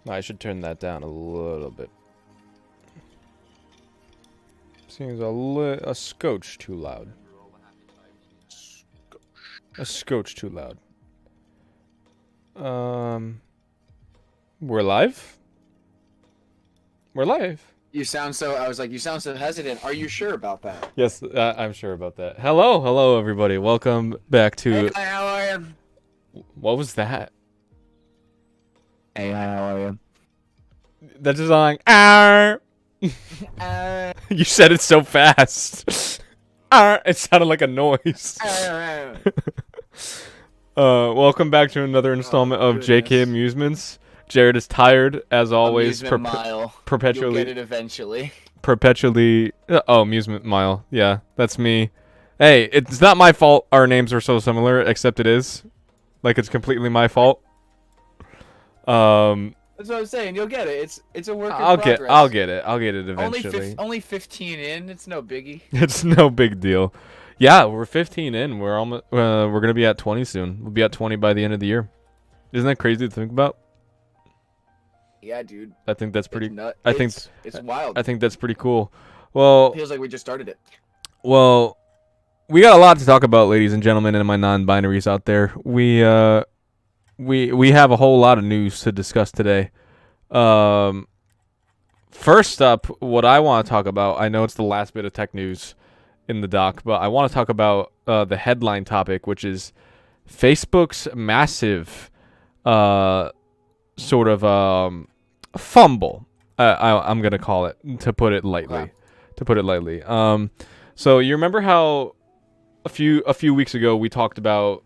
I should turn that down a little bit. Seems a scotch too loud. A scotch too loud. We're live? We're live. You sound so hesitant. Are you sure about that? Yes, I'm sure about that. Hello, everybody. Welcome back to... Hey, how are you? What was that? Hey, how are you? That's just like... Arr! You said it so fast. Arr! It sounded like a noise. Welcome back to another installment of JK Amusements. Jared is tired, as always. Amusement Mile. Perpetually. You'll get it eventually. Perpetually. Amusement Mile. Yeah, that's me. Hey, it's not my fault our names are so similar, except it is. Like, it's completely my fault. That's what I'm saying. You'll get it. It's a work in progress. I'll get it. I'll get it eventually. Only 15 in. It's no biggie. It's no big deal. Yeah, we're 15 in. We're almost. We're gonna be at 20 soon. We'll be at 20 by the end of the year. Isn't that crazy to think about? Yeah, dude. I think that's pretty. It's wild. I think that's pretty cool. Well, feels like we just started it. Well, we got a lot to talk about, ladies and gentlemen, and my non-binaries out there. We have a whole lot of news to discuss today. First up, what I want to talk about, I know it's the last bit of tech news in the doc, but I want to talk about the headline topic, which is Facebook's massive sort of fumble. I'm gonna call it, to put it lightly. So you remember how a few weeks ago we talked about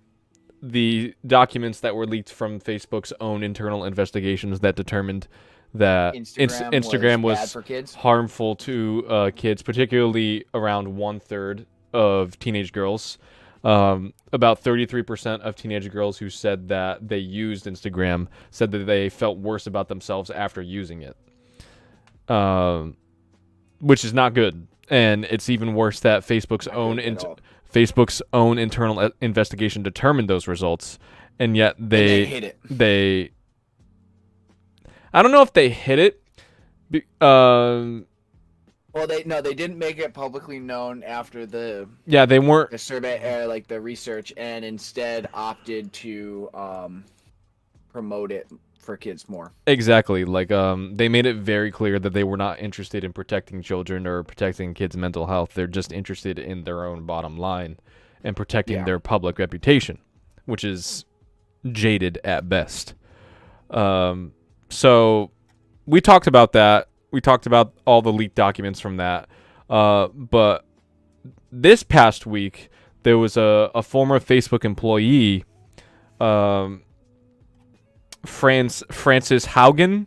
the documents that were leaked from Facebook's own internal investigations that determined that Instagram was bad for kids? Harmful to kids, particularly around 1/3 of teenage girls. About 33% of teenage girls who said that they used Instagram said that they felt worse about themselves after using it, which is not good. And it's even worse that Facebook's own internal investigation determined those results, and yet they hid it. I don't know if they hid it. Well, they didn't make it publicly known after they weren't the survey, like the research, and instead opted to promote it for kids more. Exactly. Like they made it very clear that they were not interested in protecting children or protecting kids' mental health. They're just interested in their own bottom line and protecting their public reputation, which is jaded at best. So we talked about that. We talked about all the leaked documents from that. But this past week, there was a former Facebook employee, Frances Haugen.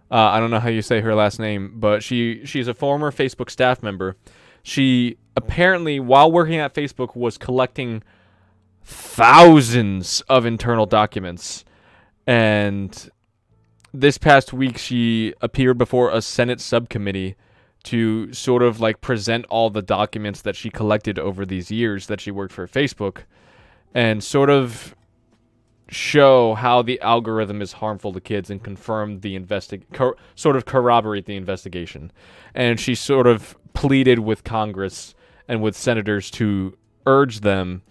I don't know how you say her last name, but she's a former Facebook staff member. She apparently, while working at Facebook, was collecting thousands of internal documents. And this past week, she appeared before a Senate subcommittee to sort of like present all the documents that she collected over these years that she worked for Facebook, and sort of show how the algorithm is harmful to kids and confirm the sort of corroborate the investigation. And she sort of pleaded with Congress and with senators to urge them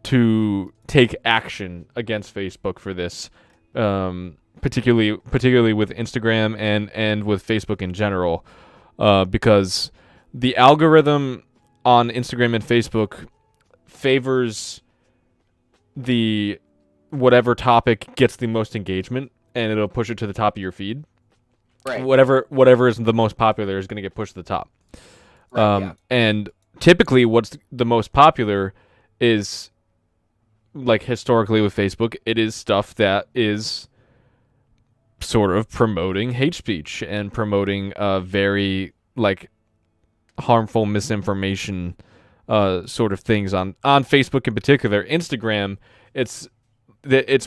to take action against Facebook for this, particularly with Instagram and with Facebook in general, because the algorithm on Instagram and Facebook favors the whatever topic gets the most engagement, and it'll push it to the top of your feed. Right. Whatever is the most popular is going to get pushed to the top. Right, And typically, what's the most popular is, like historically with Facebook, it is stuff that is sort of promoting hate speech and promoting very like harmful misinformation sort of things on Facebook in particular. Instagram, it's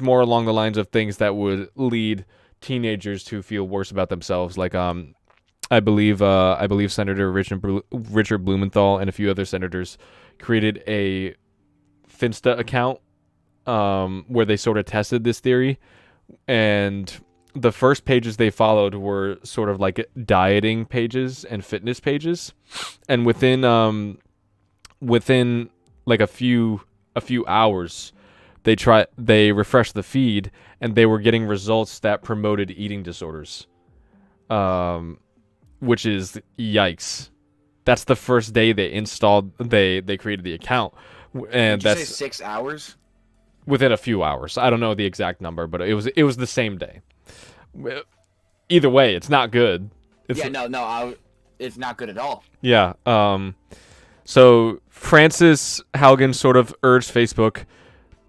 more along the lines of things that would lead teenagers to feel worse about themselves. Like I believe Senator Richard Blumenthal and a few other senators created a Finsta account where they sort of tested this theory, and the first pages they followed were sort of like dieting pages and fitness pages, and within like a few hours, they refreshed the feed, and they were getting results that promoted eating disorders, which is yikes. That's the first day they created the account, and Did you that's say 6 hours? within a few hours. I don't know the exact number, but it was the same day. Either way, it's not good. It's not good at all. Yeah. So Frances Haugen sort of urged Facebook,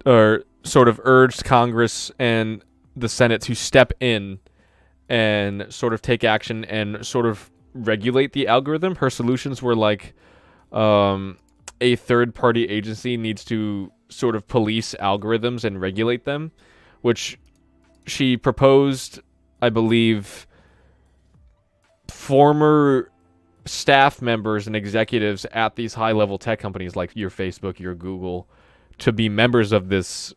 or sort of urged Congress and the Senate to step in and sort of take action and sort of regulate the algorithm. Her solutions were like, a third-party agency needs to sort of police algorithms and regulate them, which she proposed, I believe, former staff members and executives at these high-level tech companies like your Facebook, your Google, to be members of this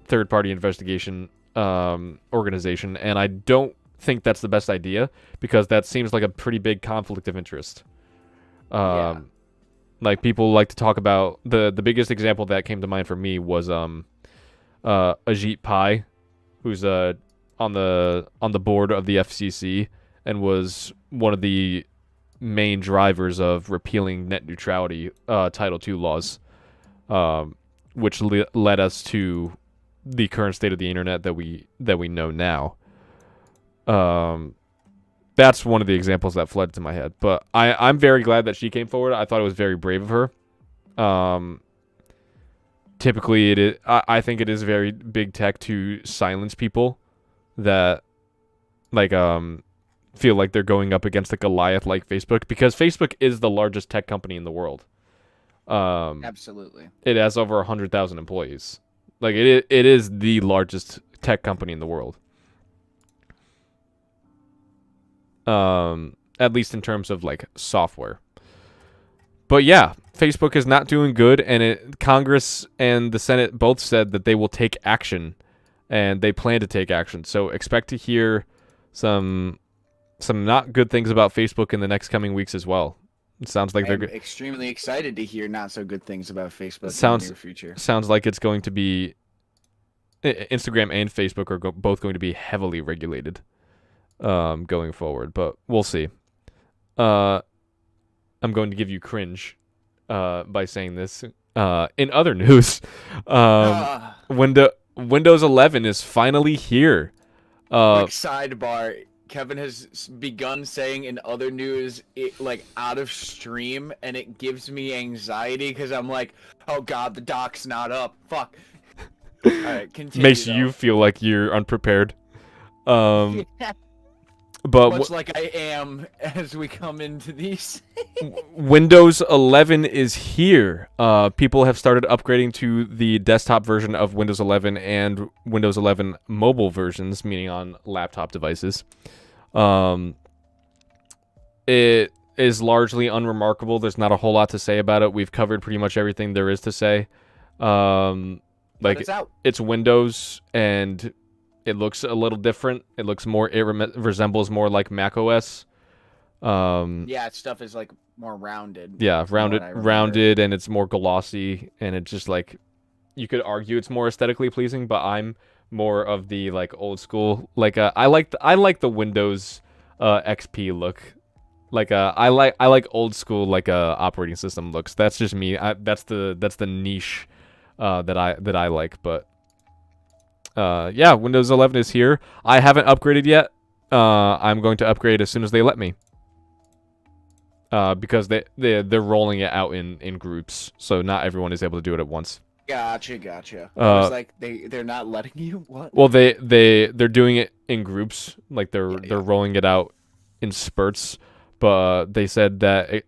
third-party investigation organization. And I don't think that's the best idea, because that seems like a pretty big conflict of interest. Like, people like to talk about the biggest example that came to mind for me was Ajit Pai, who's on the board of the FCC and was one of the main drivers of repealing net neutrality Title II laws, which led us to the current state of the internet that we know now. That's one of the examples that fled to my head. But I'm very glad that she came forward. I thought it was very brave of her. Typically, I think it is very big tech to silence people that feel like they're going up against a Goliath like Facebook, because Facebook is the largest tech company in the world. Absolutely. It has over 100,000 employees. Like, it is the largest tech company in the world. At least in terms of like software. But yeah, Facebook is not doing good, and Congress and the Senate both said that they will take action, and they plan to take action. So expect to hear some not good things about Facebook in the next coming weeks as well. It sounds like they're extremely excited to hear not so good things about Facebook in the near future. Sounds like it's going to be Instagram and Facebook are both going to be heavily regulated going forward, but we'll see. I'm going to give you cringe by saying this. In other news, Windows 11 is finally here. Quick sidebar: Kevin has begun saying in other news, out of stream, and it gives me anxiety because I'm like, oh god, the doc's not up. Fuck. All right, continue. Makes you feel like you're unprepared. But much like I am as we come into these. Windows 11 is here. People have started upgrading to the desktop version of Windows 11 and Windows 11 mobile versions, meaning on laptop devices. It is largely unremarkable. There's not a whole lot to say about it. We've covered pretty much everything there is to say. It's Windows, and it looks a little different. It looks more. It resembles more like Mac OS. Stuff is like more rounded. Yeah, rounded, and it's more glossy, and it's just like, you could argue it's more aesthetically pleasing. But I'm more of the like old school. Like I like the Windows XP look. Like I like old school like operating system looks. That's just me. That's the niche that I like. But Windows 11 is here. I haven't upgraded yet. I'm going to upgrade as soon as they let me. Because they're rolling it out in groups, so not everyone is able to do it at once. Gotcha. I was like, they're not letting you? What? Well, they're doing it in groups, like they're rolling it out in spurts. But they said that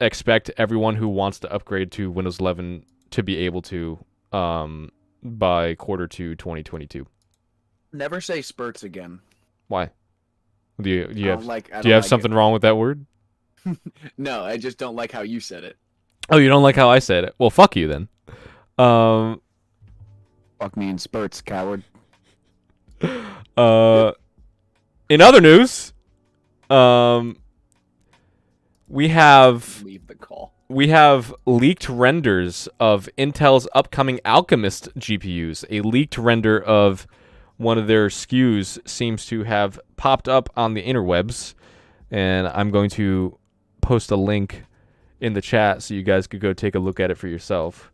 expect everyone who wants to upgrade to Windows 11 to be able to by quarter 2 2022. Never say spurts again. Why? Do you have something wrong with that word? No, I just don't like how you said it. Oh, you don't like how I said it? Well, fuck you then. Fuck me in spurts, coward. In other news, we have Leave the call. We have leaked renders of Intel's upcoming Alchemist GPUs. A leaked render of one of their SKUs seems to have popped up on the interwebs, and I'm going to post a link in the chat so you guys could go take a look at it for yourself.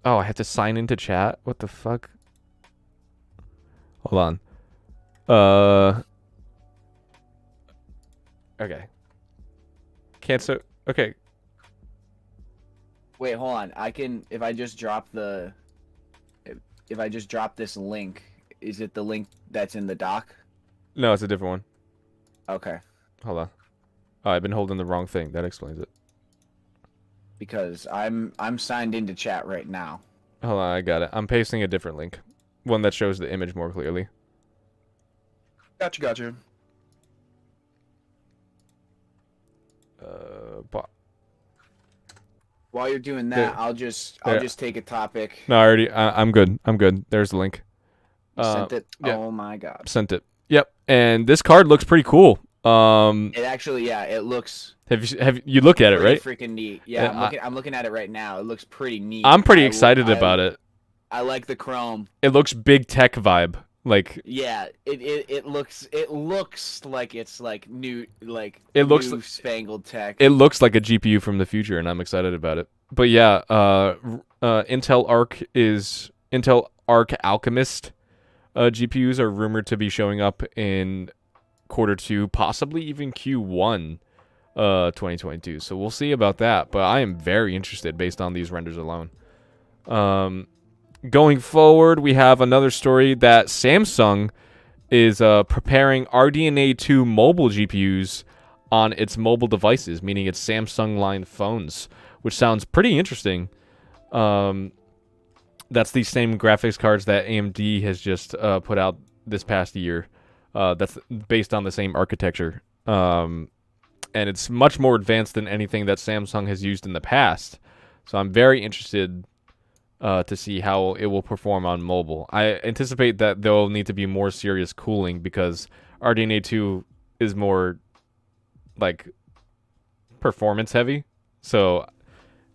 Oh, I have to sign into chat? What the fuck? Hold on. Okay. Cancel. Okay. Wait, hold on. I can, if I just drop if I just drop this link, is it the link that's in the doc? No, it's a different one. Okay. Hold on. Oh, I've been holding the wrong thing. That explains it. Because I'm signed into chat right now. Hold on, I got it. I'm pasting a different link. One that shows the image more clearly. Gotcha. While you're doing that, I'll just take a topic. No, I'm good. There's the link. Sent it. Yeah. Oh my god. Sent it. Yep. And this card looks pretty cool. It actually, yeah, it looks. Have you looked at it, right? Freaking neat. Yeah, I'm looking at it right now. It looks pretty neat. I'm pretty excited about it. I like the chrome. It looks big tech vibe. Like, yeah, it looks like it's like new, like it looks new spangled tech. It looks like a GPU from the future, and I'm excited about it. But yeah, Intel Arc Alchemist GPUs are rumored to be showing up in Q2, possibly even Q1 2022. So we'll see about that, but I am very interested based on these renders alone. Going forward, we have another story that Samsung is preparing RDNA 2 mobile GPUs on its mobile devices, meaning its Samsung line phones, which sounds pretty interesting. That's the same graphics cards that AMD has just put out this past year. That's based on the same architecture. And it's much more advanced than anything that Samsung has used in the past. So I'm very interested to see how it will perform on mobile. I anticipate that there'll need to be more serious cooling because RDNA 2 is more like performance heavy, so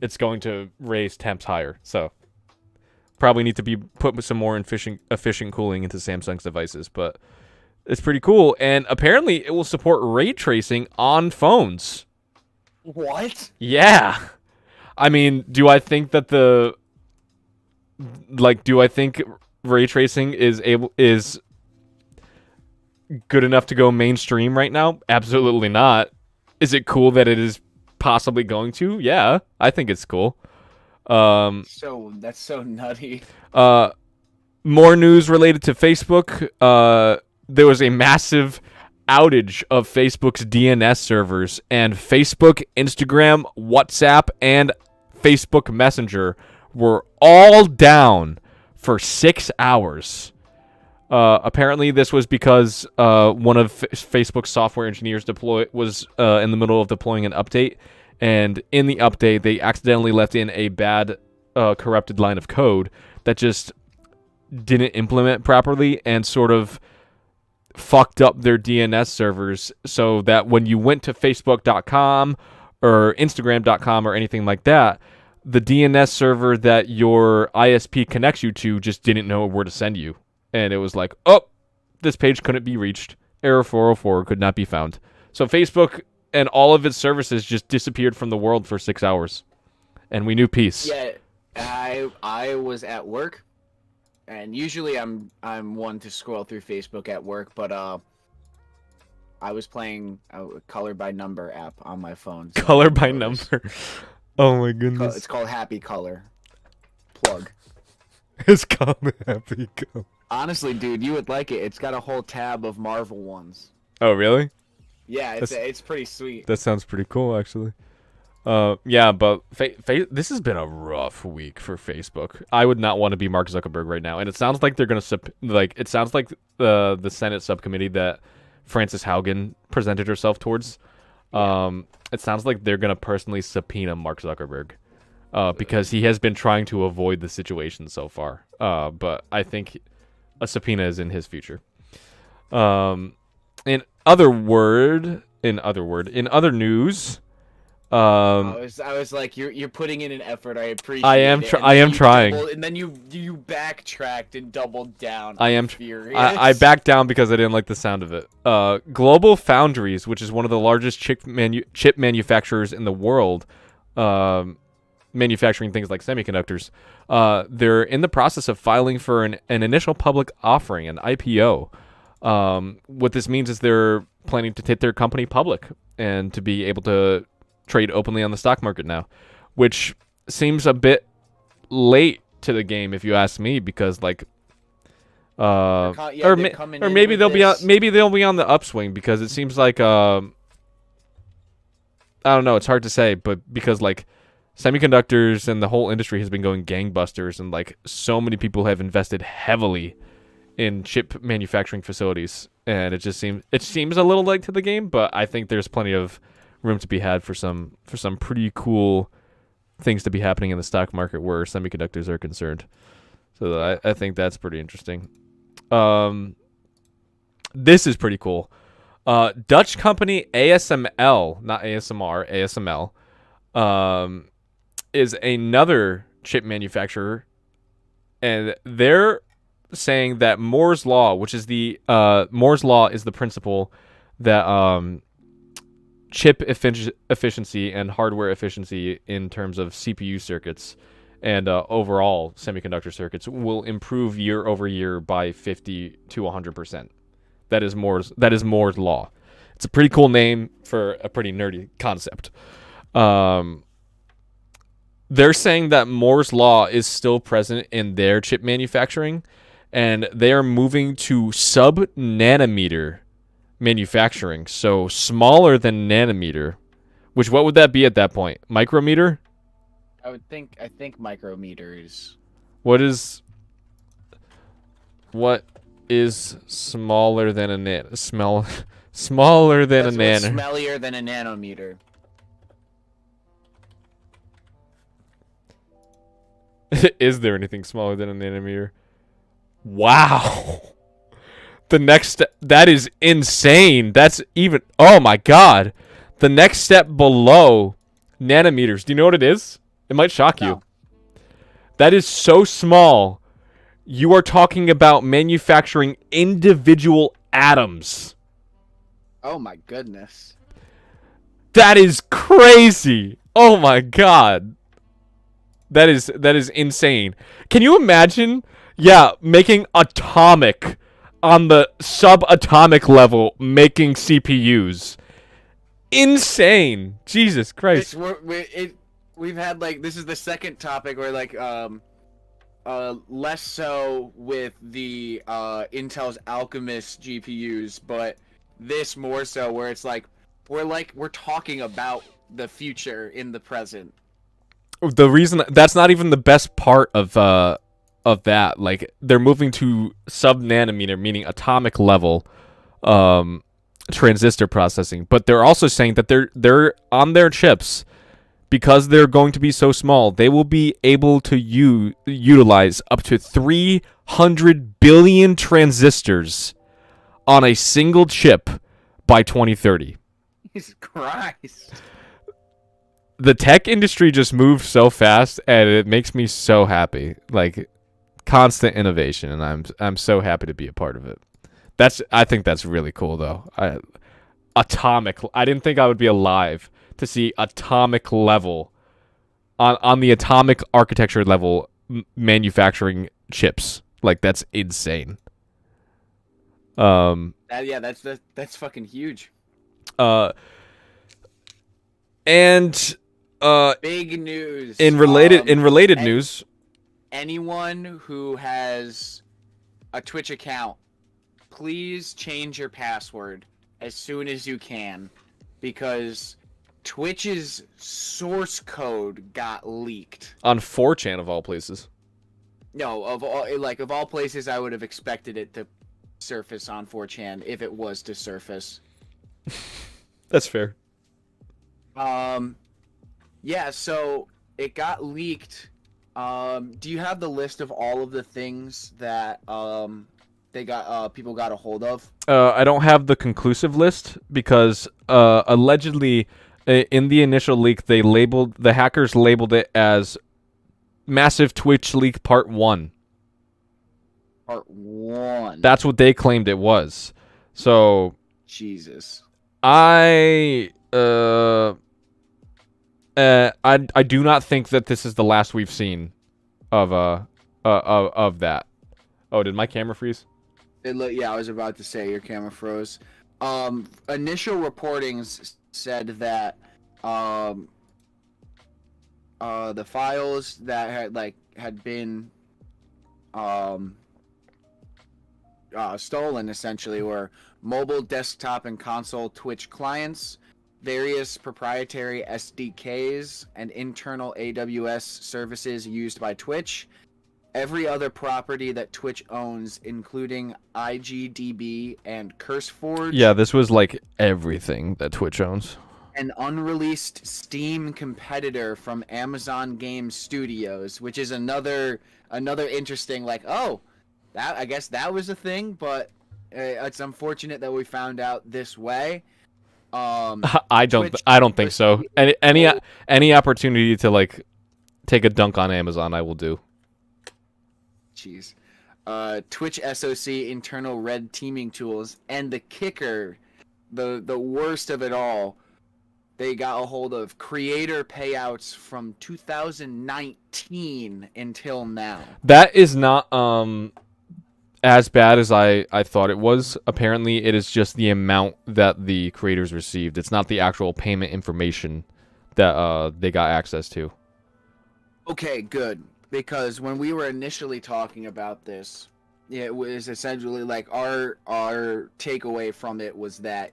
it's going to raise temps higher. So probably need to be put with some more efficient cooling into Samsung's devices, but it's pretty cool. And apparently it will support ray tracing on phones. What? Yeah. I mean, do I think ray tracing is good enough to go mainstream right now? Absolutely not. Is it cool that it is possibly going to? Yeah, I think it's cool. So that's so nutty. More news related to Facebook. There was a massive outage of Facebook's DNS servers, and Facebook, Instagram, WhatsApp, and Facebook Messenger were all down for 6 hours. Apparently, this was because one of Facebook's software engineers was in the middle of deploying an update, and in the update, they accidentally left in a bad corrupted line of code that just didn't implement properly and sort of fucked up their DNS servers, so that when you went to Facebook.com or Instagram.com or anything like that, the DNS server that your ISP connects you to just didn't know where to send you. And it was like, oh, this page couldn't be reached. Error 404 could not be found. So Facebook and all of its services just disappeared from the world for 6 hours. And we knew peace. Yeah, I was at work, and usually I'm one to scroll through Facebook at work, but I was playing a Color by Number app on my phone. So Color by Number. Oh my goodness. It's called Happy Color. Plug. It's called Happy Color. Honestly, dude, you would like it. It's got a whole tab of Marvel ones. Oh, really? Yeah, it's pretty sweet. That sounds pretty cool, actually. Yeah, but this has been a rough week for Facebook. I would not want to be Mark Zuckerberg right now, and it sounds like they're gonna it sounds like the Senate subcommittee that Frances Haugen presented herself towards. It sounds like they're gonna personally subpoena Mark Zuckerberg, because he has been trying to avoid the situation so far. But I think a subpoena is in his future. In other news, I was like, you're putting in an effort. I appreciate it. I am trying. And then you backtracked and doubled down. I am furious. I backed down because I didn't like the sound of it. Global Foundries, which is one of the largest chip manufacturers in the world, manufacturing things like semiconductors, they're in the process of filing for an initial public offering, an IPO. What this means is they're planning to take their company public and to be able to trade openly on the stock market now, which seems a bit late to the game if you ask me, because like or maybe they'll be on the upswing, because it seems like I don't know, it's hard to say, but because like semiconductors and the whole industry has been going gangbusters, and like so many people have invested heavily in chip manufacturing facilities, and it seems a little late to the game, but I think there's plenty of room to be had for some pretty cool things to be happening in the stock market where semiconductors are concerned. So I think that's pretty interesting. This is pretty cool. Dutch company ASML, not ASMR, ASML, is another chip manufacturer, and they're saying that Moore's law, which is the Moore's law is the principle that chip efficiency and hardware efficiency in terms of CPU circuits and overall semiconductor circuits will improve year over year by 50 to 100%. That is Moore's law. It's a pretty cool name for a pretty nerdy concept. They're saying that Moore's law is still present in their chip manufacturing, and they are moving to sub-nanometer manufacturing, so smaller than nanometer. Which, what would that be at that point? Micrometer? I think micrometers. What is smaller than a smaller than a nano? Smellier than a nanometer. Is there anything smaller than a nanometer? Wow. The next step, that is insane. That's even, oh my god. The next step below nanometers. Do you know what it is? It might shock you. That is so small. You are talking about manufacturing individual atoms. Oh my goodness. That is crazy. Oh my god. That is insane. Can you imagine? Yeah, making atomic on the subatomic level, making CPUs. Insane. Jesus Christ. We've had like, this is the second topic where like less so with the Intel's Alchemist GPUs, but this more so where it's like we're talking about the future in the present. The reason that's not even the best part of that, like they're moving to sub-nanometer, meaning atomic level transistor processing, but they're also saying that they're on their chips, because they're going to be so small, they will be able to utilize up to 300 billion transistors on a single chip by 2030. Jesus Christ. The tech industry just moves so fast, and it makes me so happy. Like, constant innovation, and I'm so happy to be a part of it. I think that's really cool, though. Atomic. I didn't think I would be alive to see atomic level, on the atomic architecture level, manufacturing chips. Like, that's insane. That's fucking huge. And big news. In related news, anyone who has a Twitch account, please change your password as soon as you can, because Twitch's source code got leaked on 4chan of all places. No, of all places, I would have expected it to surface on 4chan if it was to surface. That's fair. Yeah, so it got leaked. Do you have the list of all of the things that people got a hold of? I don't have the conclusive list because allegedly in the initial leak the hackers labeled it as Massive Twitch Leak Part 1. Part 1. That's what they claimed it was. So Jesus. I do not think that this is the last we've seen of that. Oh, did my camera freeze? Yeah, I was about to say your camera froze. Initial reportings said that the files that had been stolen essentially were mobile, desktop, and console Twitch clients, various proprietary SDKs, and internal AWS services used by Twitch, every other property that Twitch owns, including IGDB and CurseForge. Yeah, this was like everything that Twitch owns. An unreleased Steam competitor from Amazon Game Studios, which is another interesting, like, oh, that I guess that was a thing, but it's unfortunate that we found out this way. I don't think so. Any opportunity to like take a dunk on Amazon, I will do. Jeez. Twitch SOC internal red teaming tools, and the kicker, the worst of it all, they got a hold of creator payouts from 2019 until now. That is not as bad as I thought it was. Apparently, it is just the amount that the creators received. It's not the actual payment information that they got access to. Okay, good. Because when we were initially talking about this, it was essentially like our takeaway from it was that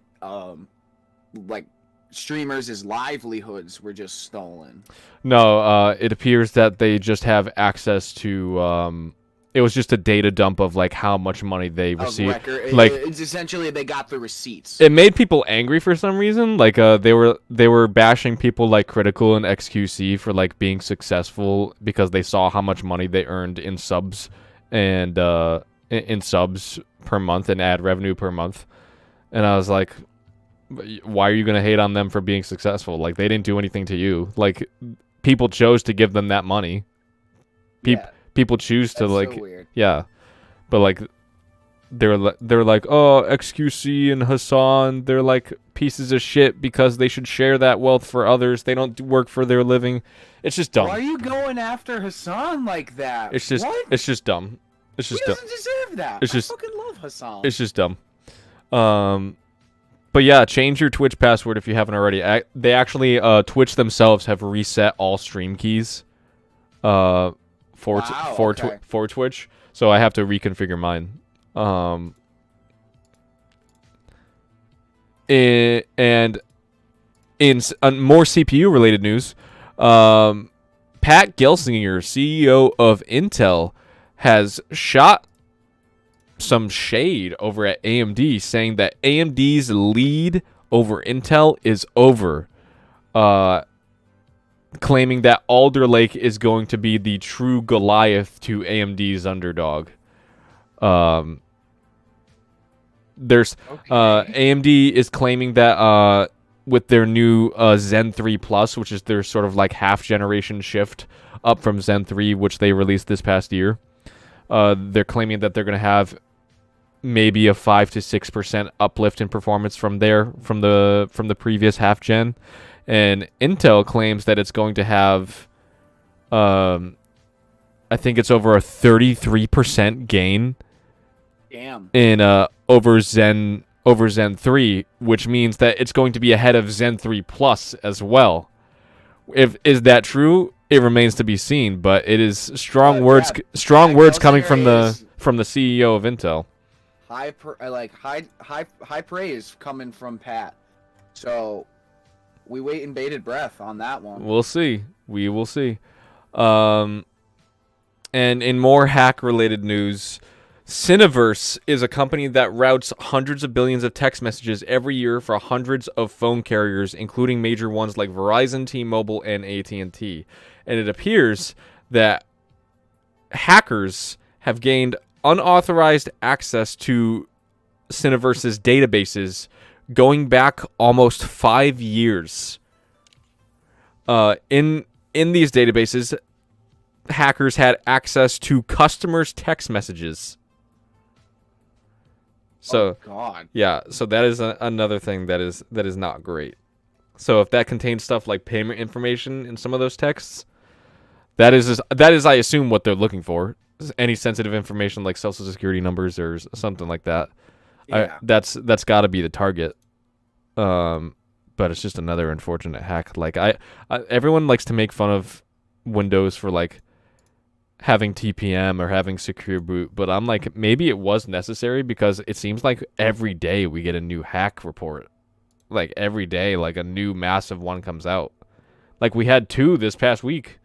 like streamers' livelihoods were just stolen. No, it appears that they just have access to it was just a data dump of like how much money they received. Like it's essentially they got the receipts. It made people angry for some reason. Like they were bashing people like Critical and XQC for like being successful because they saw how much money they earned in subs and in subs per month and ad revenue per month. And I was like, why are you going to hate on them for being successful? Like they didn't do anything to you. Like people chose to give them that money. People choose to like, so weird. Yeah, but like they're like, oh, XQC and Hassan, they're like pieces of shit because they should share that wealth for others. They don't work for their living. It's just dumb. Why are you going after Hassan like that? It's just what? It's just dumb. It's just dumb. He doesn't deserve that. I fucking love Hassan. It's just dumb. But yeah, change your Twitch password if you haven't already. They actually Twitch themselves have reset all stream keys. For Twitch, so I have to reconfigure mine. And in more CPU related news, Pat Gelsinger, CEO of Intel, has shot some shade over at AMD, saying that AMD's lead over Intel is over. Claiming that Alder Lake is going to be the true Goliath to AMD's underdog. AMD is claiming that with their new Zen 3 Plus, which is their sort of like half generation shift up from Zen 3, which they released this past year, they're claiming that they're going to have maybe a 5 to 6% uplift in performance from the previous half gen. And Intel claims that it's going to have, I think it's over a 33% gain. Damn. In over Zen 3, which means that it's going to be ahead of Zen 3 Plus as well. Is that true? It remains to be seen, but it is strong words coming from the CEO of Intel. High praise coming from Pat. So we wait in bated breath on that one. We'll see. We will see. And in more hack-related news, Cineverse is a company that routes hundreds of billions of text messages every year for hundreds of phone carriers, including major ones like Verizon, T-Mobile, and AT&T. And it appears that hackers have gained unauthorized access to Cineverse's databases going back almost 5 years. In these databases, hackers had access to customers' text messages. So, oh God. Yeah, so that is another thing that is not great. So if that contains stuff like payment information in some of those texts, that is I assume what they're looking for. Any sensitive information like social security numbers or something like that. Yeah. That's got to be the target. But it's just another unfortunate hack. Like everyone likes to make fun of Windows for like having TPM or having secure boot, but I'm like, maybe it was necessary because it seems like every day we get a new hack report. Like every day, like a new massive one comes out. Like we had 2 this past week.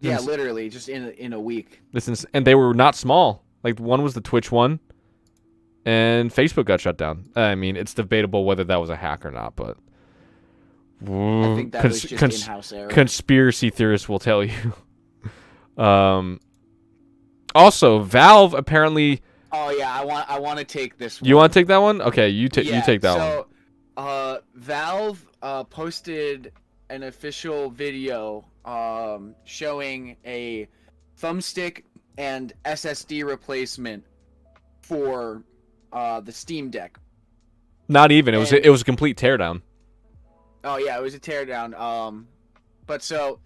Yeah, literally, just in a week. And they were not small. Like one was the Twitch one, and Facebook got shut down. I mean, it's debatable whether that was a hack or not, but I think that was just in-house error. Conspiracy theorists will tell you. Also, Valve apparently. Oh yeah, I want to take this one. You want to take that one? Okay, you take that one. So, Valve posted an official video showing a thumbstick and SSD replacement for the Steam Deck. Not even. It was a complete teardown. Oh yeah, it was a teardown. But so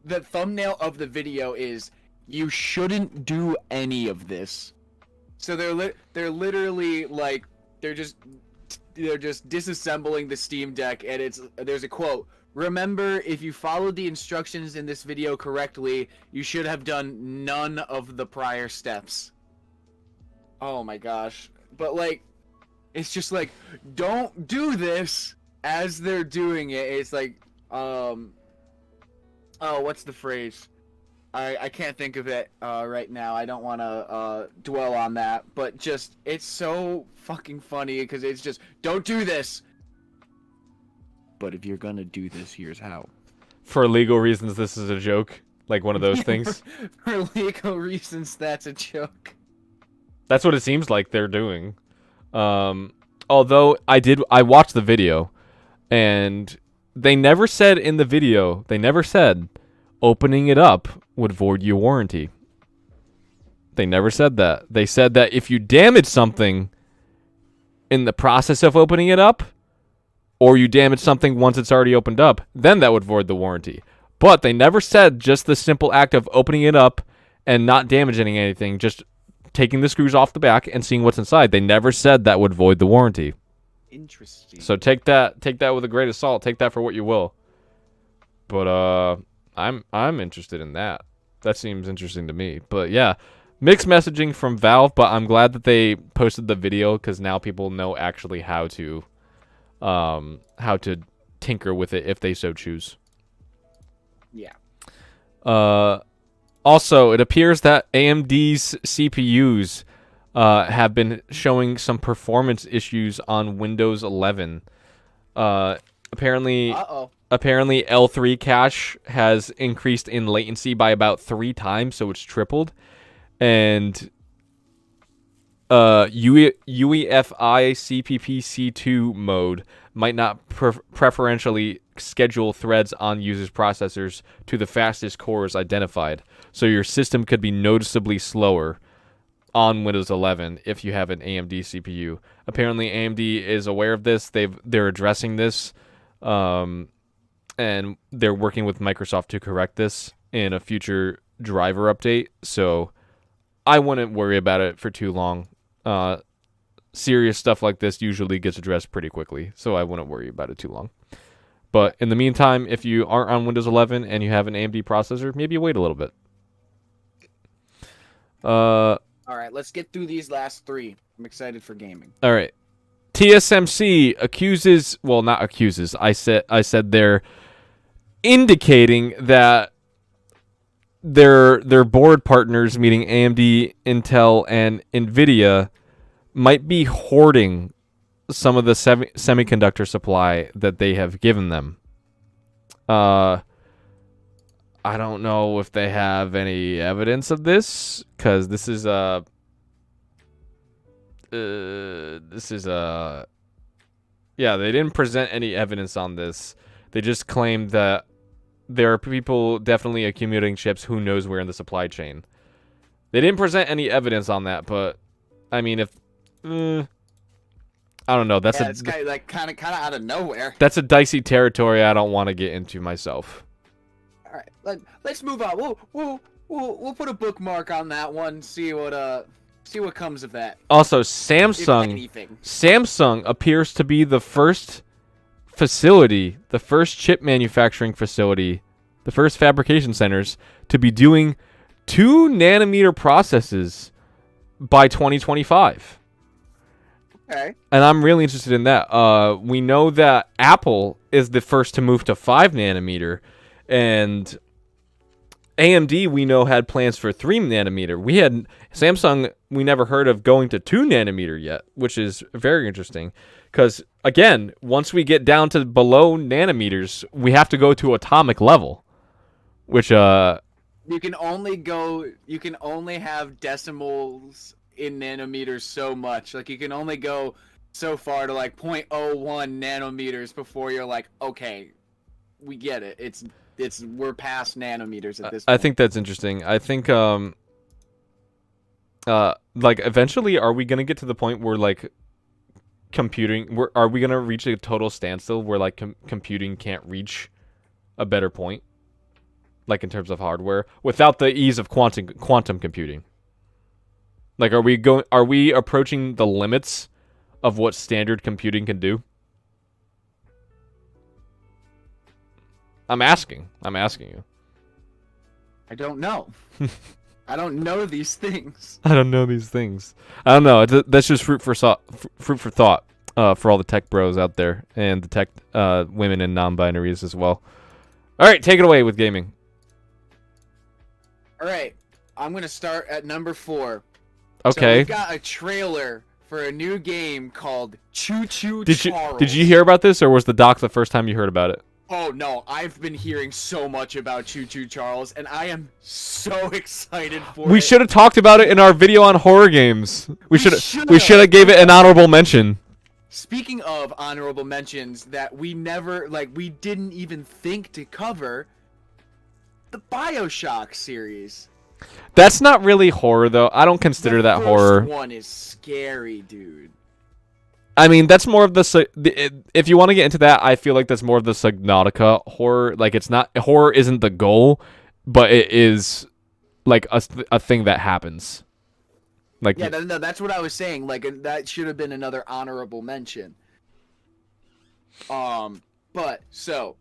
the thumbnail of the video is, you shouldn't do any of this. So they're literally like they're just disassembling the Steam Deck, and there's a quote: "Remember, if you followed the instructions in this video correctly, you should have done none of the prior steps." Oh my gosh. But like, it's just like, don't do this as they're doing it. It's like, oh, what's the phrase? I can't think of it right now. I don't want to dwell on that, but just, it's so fucking funny because it's just, don't do this. But if you're gonna do this, here's how. For legal reasons, this is a joke. Like one of those things. For legal reasons, that's a joke. That's what it seems like they're doing. Although I watched the video, and they never said in the video, opening it up would void your warranty. They never said that. They said that if you damage something in the process of opening it up, or you damage something once it's already opened up, then that would void the warranty. But they never said just the simple act of opening it up and not damaging anything, just taking the screws off the back and seeing what's inside. They never said that would void the warranty. Interesting. So take that with a grain of salt. Take that for what you will. But I'm interested in that. That seems interesting to me. But yeah, mixed messaging from Valve, but I'm glad that they posted the video because now people know actually how to tinker with it if they so choose. Yeah. Also, it appears that AMD's CPUs have been showing some performance issues on Windows 11. Apparently L3 cache has increased in latency by about 3 times, so it's tripled. And UEFI CPP-C2 mode might not preferentially schedule threads on users' processors to the fastest cores identified. So your system could be noticeably slower on Windows 11 if you have an AMD CPU. Apparently AMD is aware of this. They're addressing this, and they're working with Microsoft to correct this in a future driver update. So I wouldn't worry about it for too long. Serious stuff like this usually gets addressed pretty quickly, so I wouldn't worry about it too long. But in the meantime, if you aren't on Windows 11 and you have an AMD processor, maybe wait a little bit. All right, let's get through these last 3. I'm excited for gaming. All right. TSMC accuses, well, not accuses. I said they're indicating that their board partners, meaning AMD, Intel, and Nvidia, might be hoarding some of the semiconductor supply that they have given them. I don't know if they have any evidence of this, because this is This is yeah, they didn't present any evidence on this. They just claimed that there are people definitely accumulating chips. Who knows where in the supply chain? They didn't present any evidence on that, but I mean, if I don't know, that's it's kind of out of nowhere. That's a dicey territory I don't want to get into myself. All right, let's move on. We'll put a bookmark on that one. See what comes of that. Also, Samsung appears to be the first facility, the first chip manufacturing facility, the first fabrication centers to be doing 2 nanometer processes by 2025. Okay. And I'm really interested in that. We know that Apple is the first to move to 5 nanometer, and AMD we know had plans for 3 nanometer. We had Samsung. We never heard of going to 2 nanometer yet, which is very interesting. Because again, once we get down to below nanometers, we have to go to atomic level, which you can only have decimals in nanometers so much. Like, you can only go so far to like 0.01 nanometers before you're like, okay, we get it. We're past nanometers at this point. I think that's interesting. I think like eventually, are we gonna get to the point where like are we gonna reach a total standstill where like computing can't reach a better point, like in terms of hardware, without the ease of quantum computing? Like, are we approaching the limits of what standard computing can do? I'm asking you. I don't know. I don't know these things. I don't know. That's just fruit for thought for all the tech bros out there and the tech women and non-binaries as well. All right, take it away with gaming. All right, I'm gonna start at number 4. Okay. So we've got a trailer for a new game called Choo Choo Charles. Did you hear about this, or was the doc the first time you heard about it? Oh no, I've been hearing so much about Choo Choo Charles, and I am so excited for it. We should have talked about it in our video on horror games. We should have gave it an honorable mention. Speaking of honorable mentions that we didn't even think to cover, the BioShock series. That's not really horror, though. I don't consider that horror. The first one is scary, dude. I mean, that's more of if you want to get into that, I feel like that's more of the Subnautica horror. Like, it's not horror isn't the goal, but it is like a thing that happens. Like, yeah, no, that's what I was saying. Like, that should have been another honorable mention. But so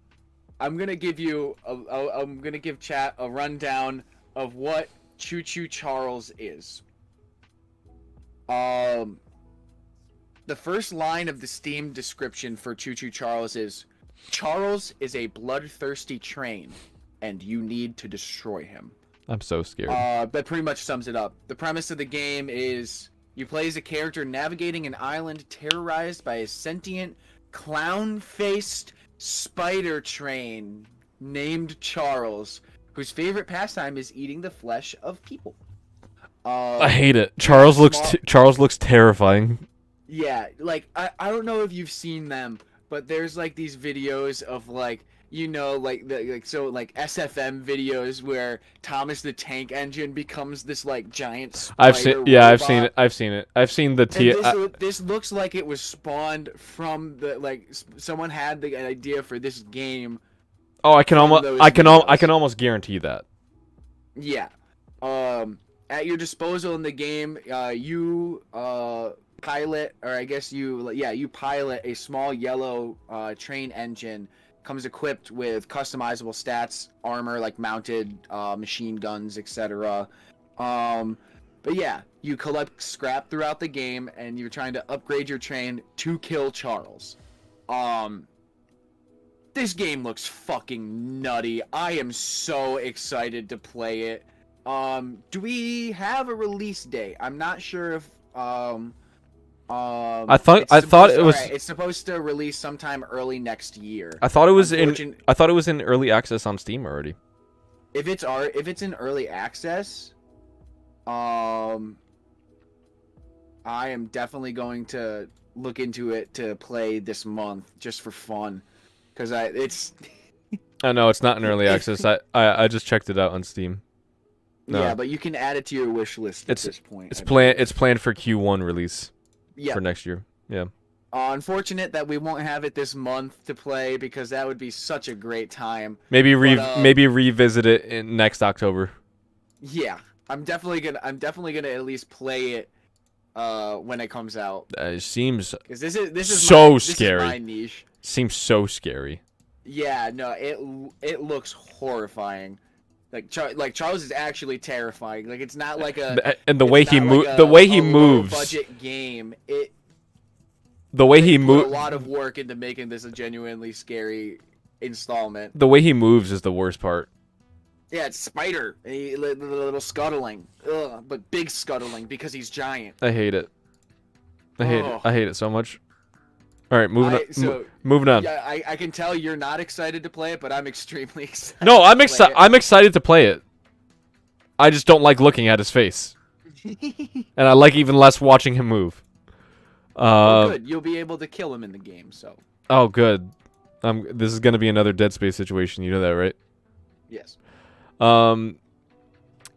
I'm gonna give you I'm gonna give chat a rundown of what Choo Choo Charles is. The first line of the Steam description for Choo Choo Charles is, Charles is a bloodthirsty train, and you need to destroy him. I'm so scared. That pretty much sums it up. The premise of the game is you play as a character navigating an island terrorized by a sentient, clown-faced spider train named Charles, whose favorite pastime is eating the flesh of people. I hate it. Charles looks terrifying. Yeah, like I don't know if you've seen them, but there's like these videos of like, you know, like SFM videos where Thomas the Tank Engine becomes this like giant spider robot. I've seen it. I've seen the this looks like it was spawned from the someone had the idea for this game. Oh, I can almost guarantee that. Yeah. At your disposal in the game, you pilot, or I guess you pilot a small yellow train engine. Comes equipped with customizable stats, armor like mounted machine guns, etc. But yeah, you collect scrap throughout the game, and you're trying to upgrade your train to kill Charles. This game looks fucking nutty. I am so excited to play it. Do we have a release date? I'm not sure if I thought it was. Right, it's supposed to release sometime early next year. I thought it was in early access on Steam already. If it's in early access, I am definitely going to look into it to play this month just for fun, because it's. I know it's not in early If, access. I just checked it out on Steam. yeah, No, but you can add it to your wish list at this point. it's I planned. believe. It's planned for Q1 release Yeah. for next year. Yeah. Unfortunate that we won't have it this month to play because that would be such a great time. Maybe But maybe revisit it in next October. yeah, I'm definitely gonna at least play it when it comes out. It seems Because this is so my scary. This is my niche. Seems so scary. Yeah, no, it looks horrifying. Like Charles is actually terrifying. Like it's not like a And the way he like the way he a moves, budget game. the way he put a moves, lot of work into making this a genuinely scary installment. the way he moves is the worst part. Yeah, it's Spider. Little scuttling. Ugh, but big scuttling because he's giant. I hate it. I hate it so much. All right, moving on. So, moving on. Yeah, I can tell you're not excited to play it, but I'm extremely excited. No, I'm excited. I'm excited to play it. I just don't like looking at his face, and I like even less watching him move. Oh, good. You'll be able to kill him in the game. So. Oh, good. This is gonna be another Dead Space situation. You know that, right? Yes.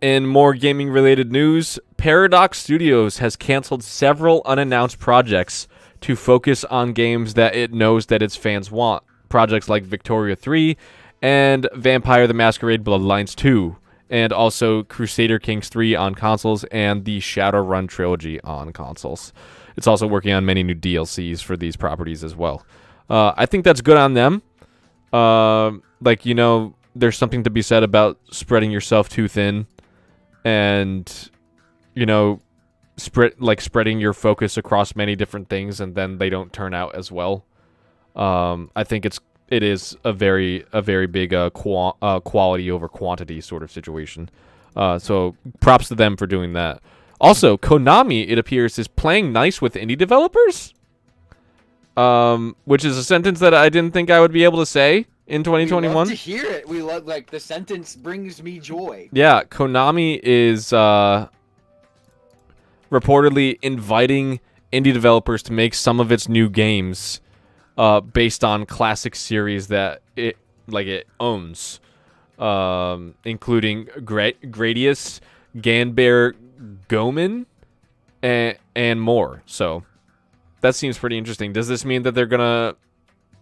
In more gaming-related news, Paradox Studios has canceled several unannounced projects to focus on games that it knows that its fans want. Projects like Victoria 3 and Vampire the Masquerade Bloodlines 2, and also Crusader Kings 3 on consoles and the Shadowrun Trilogy on consoles. It's also working on many new DLCs for these properties as well. I think that's good on them. There's something to be said about spreading yourself too thin and, spreading your focus across many different things and then they don't turn out as well. I think it is a very big quality over quantity sort of situation. So props to them for doing that. Also, Konami, it appears, is playing nice with indie developers, which is a sentence that I didn't think I would be able to say in 2021. We love to hear it. We love, the sentence brings me joy. Yeah, Konami is reportedly inviting indie developers to make some of its new games based on classic series that it owns, including Gradius, Ganbare Goman, and more. So that seems pretty interesting. Does this mean that they're gonna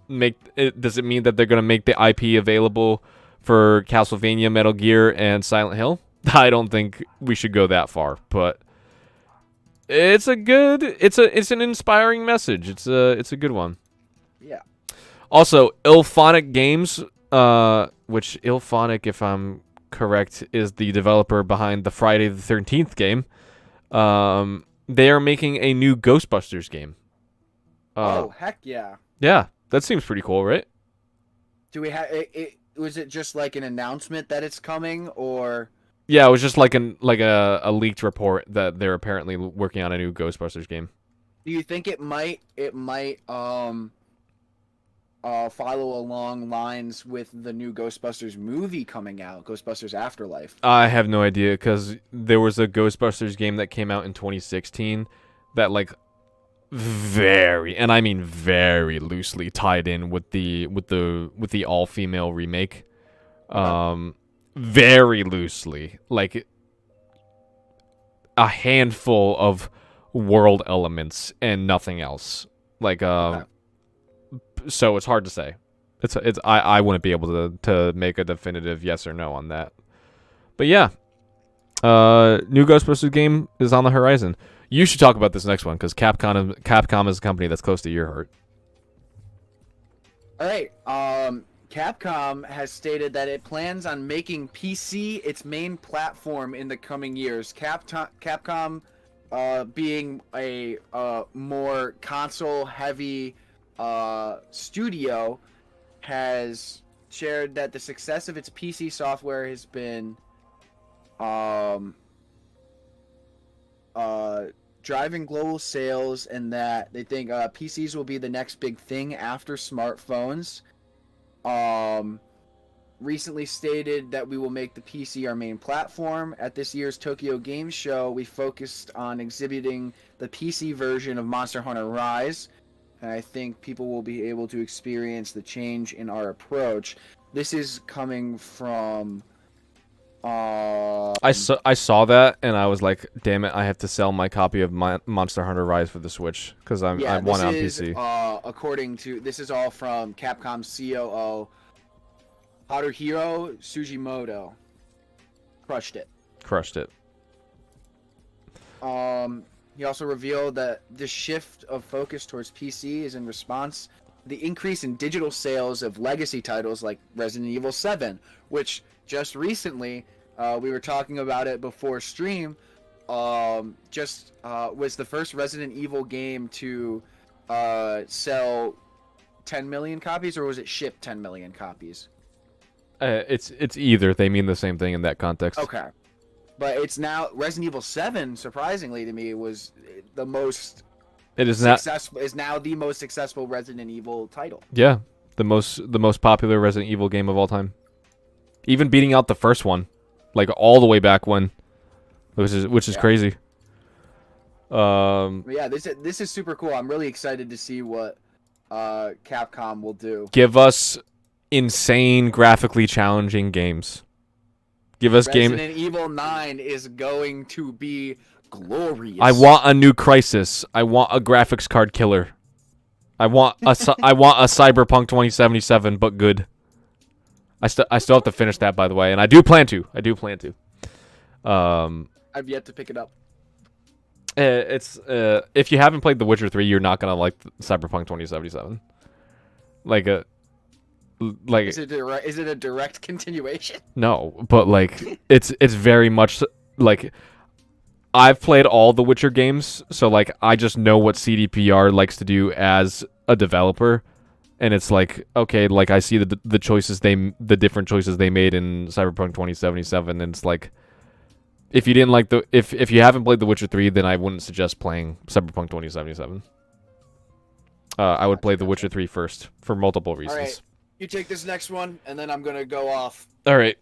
make it? Does it mean that they're gonna make the IP available for Castlevania, Metal Gear, and Silent Hill? I don't think we should go that far, but it's an inspiring message. It's a good one. Yeah. Also, Ilphonic Games, which Ilphonic, if I'm correct, is the developer behind the Friday the 13th game. They are making a new Ghostbusters game. Oh, heck yeah. Yeah, that seems pretty cool, right? Do we have it? Was it just like an announcement that it's coming, or? Yeah, it was just like a leaked report that they're apparently working on a new Ghostbusters game. Do you think it might follow along lines with the new Ghostbusters movie coming out, Ghostbusters Afterlife? I have no idea, because there was a Ghostbusters game that came out in 2016 that very, and I mean very loosely tied in with the all-female remake. Very loosely, like a handful of world elements and nothing else. So it's hard to say. I wouldn't be able to make a definitive yes or no on that. But yeah, new Ghostbusters game is on the horizon. You should talk about this next one because Capcom is a company that's close to your heart. All right. Capcom has stated that it plans on making PC its main platform in the coming years. Capcom, being a more console-heavy studio, has shared that the success of its PC software has been driving global sales, and that they think PCs will be the next big thing after smartphones. recently stated that we will make the PC our main platform. At this year's Tokyo Game Show, we focused on exhibiting the PC version of Monster Hunter Rise, and I think people will be able to experience the change in our approach. This is coming from... I saw that, and I was like, damn it, I have to sell my copy of Monster Hunter Rise for the Switch, because I want it on PC. This is all from Capcom's COO, Haruhiro Sugimoto. Crushed it. He also revealed that this shift of focus towards PC is in response to the increase in digital sales of legacy titles like Resident Evil 7, which just recently, we were talking about it before stream, was the first Resident Evil game to sell 10 million copies, or was it ship 10 million copies? It's either. They mean the same thing in that context. Okay. But it's now Resident Evil 7, surprisingly to me, was the most is now the most successful Resident Evil title. Yeah, the most popular Resident Evil game of all time. Even beating out the first one, like all the way back when, which is crazy. Yeah, this is super cool. I'm really excited to see what Capcom will do. Give us insane, graphically challenging games. Give us Resident Evil 9 is going to be glorious. I want a new Crysis. I want a graphics card killer. I want a Cyberpunk 2077, but good. I still have to finish that, by the way, and I do plan to. I've yet to pick it up. It's if you haven't played The Witcher 3, you're not gonna like Cyberpunk 2077. Is it a direct continuation? No, but like it's very much like I've played all the Witcher games, so like I just know what CDPR likes to do as a developer. And it's like, okay, like I see the different choices they made in Cyberpunk 2077, and it's like, if you didn't like if you haven't played The Witcher 3, then I wouldn't suggest playing Cyberpunk 2077. I would play The Witcher 3 first for multiple reasons. All right, you take this next one, and then I'm gonna go off. All right,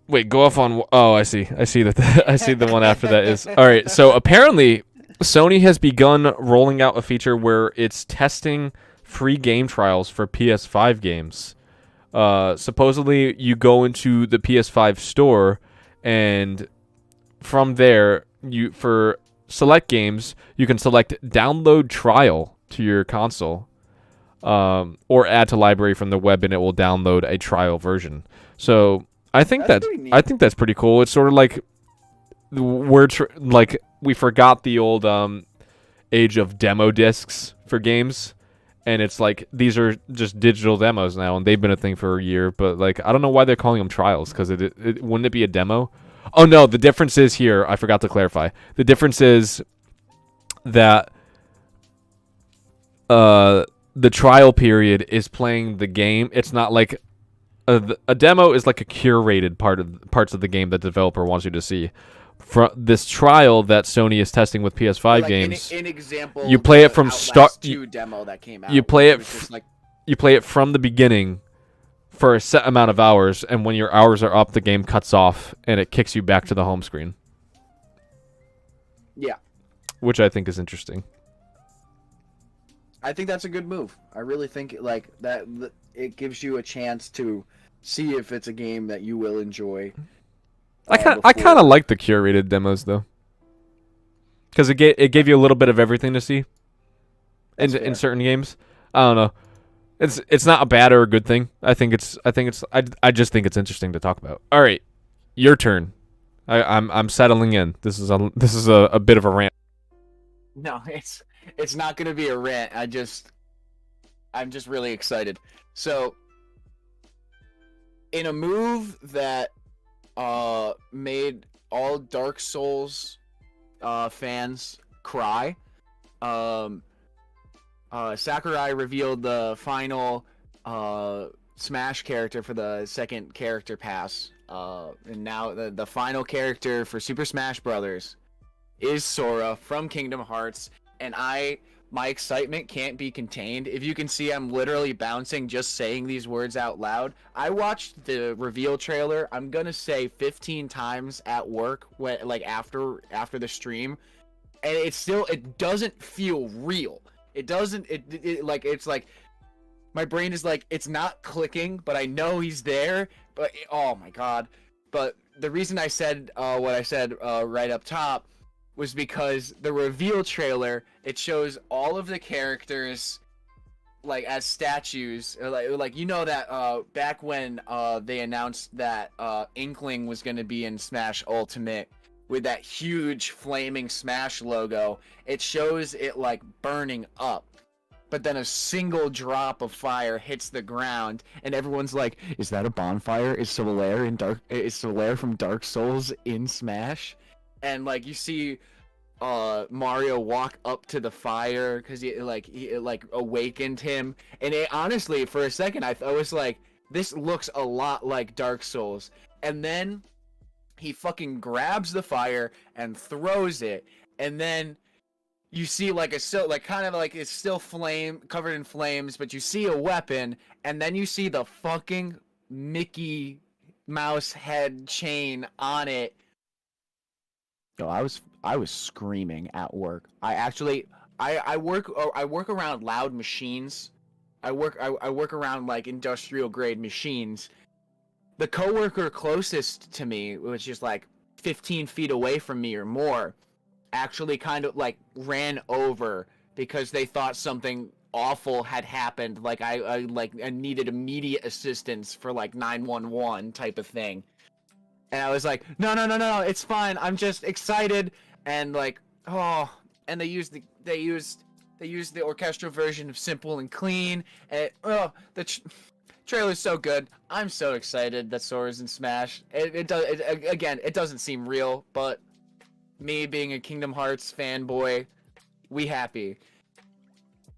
wait, go off on. Oh, I see that. I see the one after that is all right. So apparently, Sony has begun rolling out a feature where it's testing free game trials for PS5 games. Supposedly, you go into the PS5 store, and from there, for select games, you can select download trial to your console, or add to library from the web, and it will download a trial version. So I think that's pretty cool. It's sort of like we forgot the old age of demo discs for games. And it's like, these are just digital demos now, and they've been a thing for a year. But like, I don't know why they're calling them trials, because wouldn't it be a demo? Oh no, the difference is here. I forgot to clarify. The difference is that the trial period is playing the game. It's not like a demo is like a curated parts of the game that the developer wants you to see. For this trial that Sony is testing with PS5 games, an example, you play it from start. Demo that came out. You play it from the beginning for a set amount of hours, and when your hours are up, the game cuts off and it kicks you back to the home screen. Yeah, which I think is interesting. I think that's a good move. I really think like that. It gives you a chance to see if it's a game that you will enjoy. I kind of like the curated demos though, because it gave you a little bit of everything to see. In certain games, I don't know. It's not a bad or a good thing. I just think it's interesting to talk about. All right, your turn. I'm settling in. This is a bit of a rant. No, it's not gonna be a rant. I'm just really excited. So, in a move that made all Dark Souls fans cry, Sakurai revealed the final Smash character for the second character pass, and now the final character for Super Smash Bros. Is Sora from Kingdom Hearts, and I My excitement can't be contained. If you can see, I'm literally bouncing just saying these words out loud. I watched the reveal trailer, I'm gonna say 15 times at work, when like after the stream, and it doesn't feel real. It doesn't like it's like my brain is like it's not clicking, but I know he's there. But oh my god! But the reason I said what I said right up top was because the reveal trailer, it shows all of the characters like as statues, like you know that back when they announced that Inkling was going to be in Smash Ultimate with that huge flaming Smash logo, it shows it like burning up, but then a single drop of fire hits the ground and everyone's like, is that a bonfire? Is Solaire from Dark Souls in Smash? And like you see Mario walk up to the fire because he awakened him, and it honestly for a second I was like, this looks a lot like Dark Souls. And then he fucking grabs the fire and throws it, and then you see like it's still flame covered in flames, but you see a weapon, and then you see the fucking Mickey Mouse head chain on it. Yo, I was screaming at work. I work around loud machines. I work around like industrial grade machines. The coworker closest to me, which is like 15 feet away from me or more, actually kind of like ran over because they thought something awful had happened. Like I needed immediate assistance for like 911 type of thing. And I was like, no, it's fine. I'm just excited. And like, oh, and they used the orchestral version of Simple and Clean. And the trailer's so good. I'm so excited that Sora's in Smash. It doesn't seem real, but me being a Kingdom Hearts fanboy, we happy.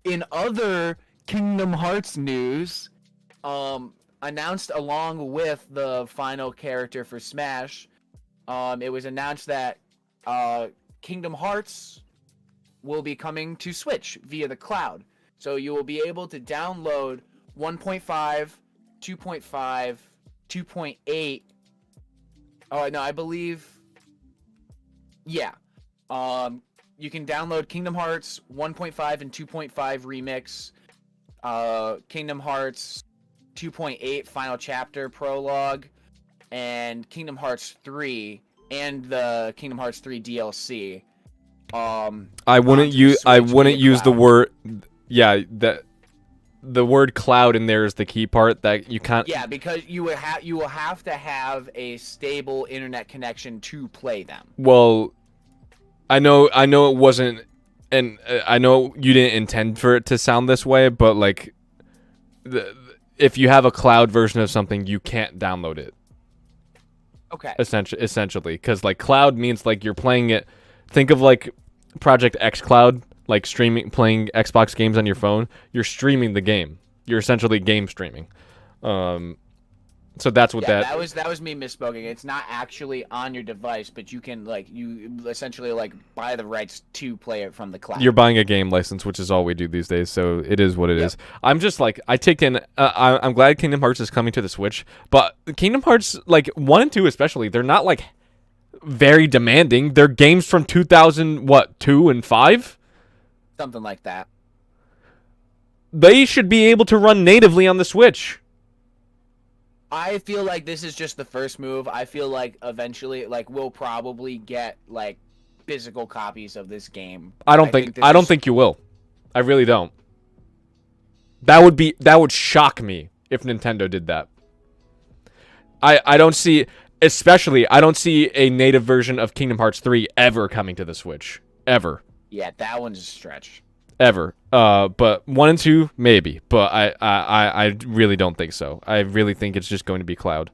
In other Kingdom Hearts news, announced along with the final character for Smash, it was announced that Kingdom Hearts will be coming to Switch via the cloud. So you will be able to download 1.5, 2.5, 2.8. Oh no, I believe. Yeah. You can download Kingdom Hearts 1.5 and 2.5 remix, Kingdom Hearts 2.8 Final Chapter Prologue, and Kingdom Hearts 3 and the Kingdom Hearts 3 DLC. I wouldn't use the word. Yeah, the word cloud in there is the key part that you can't. Yeah, because you will have to have a stable internet connection to play them. Well, I know it wasn't, and I know you didn't intend for it to sound this way, but like, if you have a cloud version of something, you can't download it. Okay. Essentially, because like cloud means like you're playing it. Think of like Project X Cloud, like playing Xbox games on your phone. You're streaming the game. You're essentially game streaming. So that's what that was me misspoken. It's not actually on your device, but you can you essentially buy the rights to play it from the cloud. You're buying a game license, which is all we do these days. So it is what it is. I'm just I'm glad Kingdom Hearts is coming to the Switch, but Kingdom Hearts 1 and 2 especially, they're not very demanding. They're games from 2002 and 5, something like that. They should be able to run natively on the Switch. I feel like this is just the first move. I feel like eventually, we'll probably get physical copies of this game. I don't think you will. I really don't. That would shock me if Nintendo did that. I don't see a native version of Kingdom Hearts 3 ever coming to the Switch. Ever. Yeah, that one's a stretch. Ever. But 1 and 2, maybe. But I really don't think so. I really think it's just going to be cloud.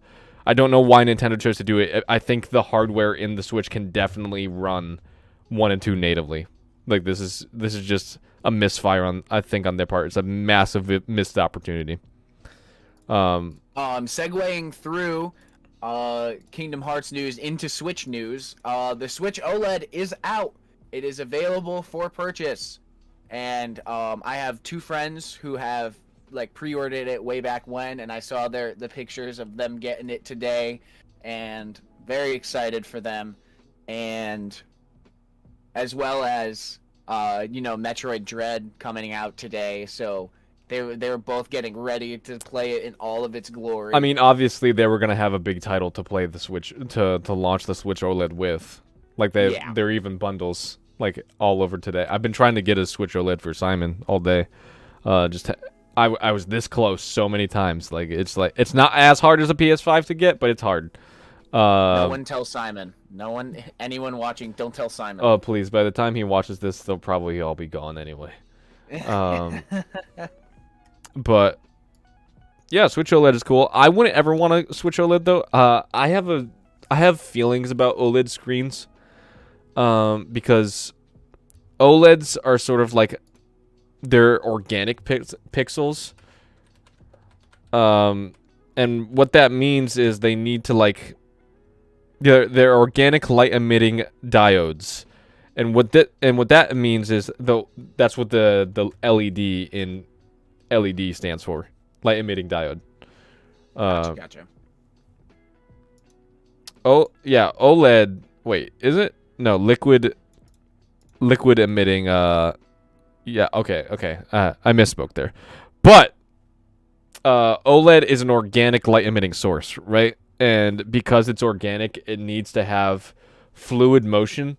I don't know why Nintendo chose to do it. I think the hardware in the Switch can definitely run 1 and 2 natively. This is just a misfire on their part. It's a massive missed opportunity. Segueing through Kingdom Hearts news into Switch news. The Switch OLED is out. It is available for purchase. and I have 2 friends who have like pre-ordered it way back when, and I saw the pictures of them getting it today, and very excited for them, and as well as Metroid Dread coming out today, so they were both getting ready to play it in all of its glory. I mean, obviously they were gonna have a big title to play the Switch to launch the Switch OLED with, like they're even bundles like all over today. I've been trying to get a Switch OLED for Simon all day. I was this close so many times. Like it's not as hard as a PS5 to get, but it's hard. No one tell Simon. Anyone watching, don't tell Simon. Oh, please. By the time he watches this, they'll probably all be gone anyway. But yeah, Switch OLED is cool. I wouldn't ever want a Switch OLED though. I have feelings about OLED screens. Because OLEDs are sort of like they're organic pixels. And what that means is they need to like they're organic light emitting diodes. And what that means is that's what the LED in LED stands for. Light emitting diode. Gotcha. Oh, yeah, OLED. Wait, is it? No, liquid emitting yeah, okay. I misspoke there. But OLED is an organic light emitting source, right? And because it's organic, it needs to have fluid motion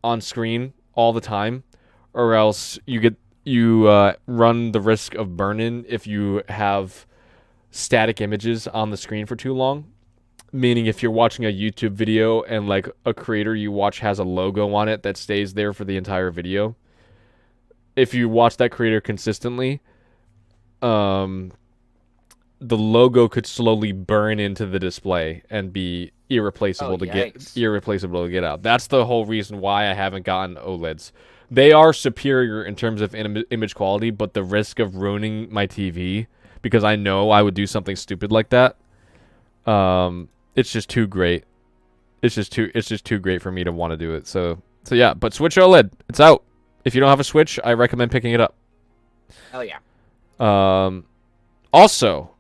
on screen all the time, or else you run the risk of burn-in if you have static images on the screen for too long. Meaning if you're watching a YouTube video and like a creator you watch has a logo on it that stays there for the entire video, if you watch that creator consistently, the logo could slowly burn into the display and be irreplaceable to get out. That's the whole reason why I haven't gotten OLEDs. They are superior in terms of image quality, but the risk of ruining my TV because I know I would do something stupid like that, it's just too great. It's just too great for me to want to do it. So yeah, but Switch OLED, it's out. If you don't have a Switch, I recommend picking it up. Hell yeah. Also,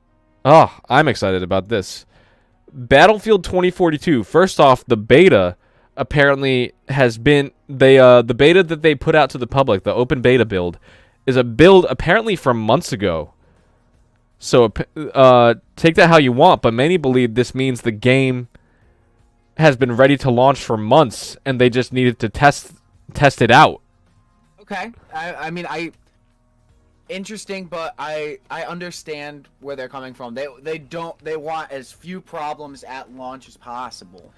I'm excited about this. Battlefield 2042. First off, the beta apparently has been the beta that they put out to the public, the open beta build, is a build apparently from months ago. So take that how you want, but many believe this means the game has been ready to launch for months and they just needed to test it out. Okay. I mean, interesting, but I understand where they're coming from. They want as few problems at launch as possible.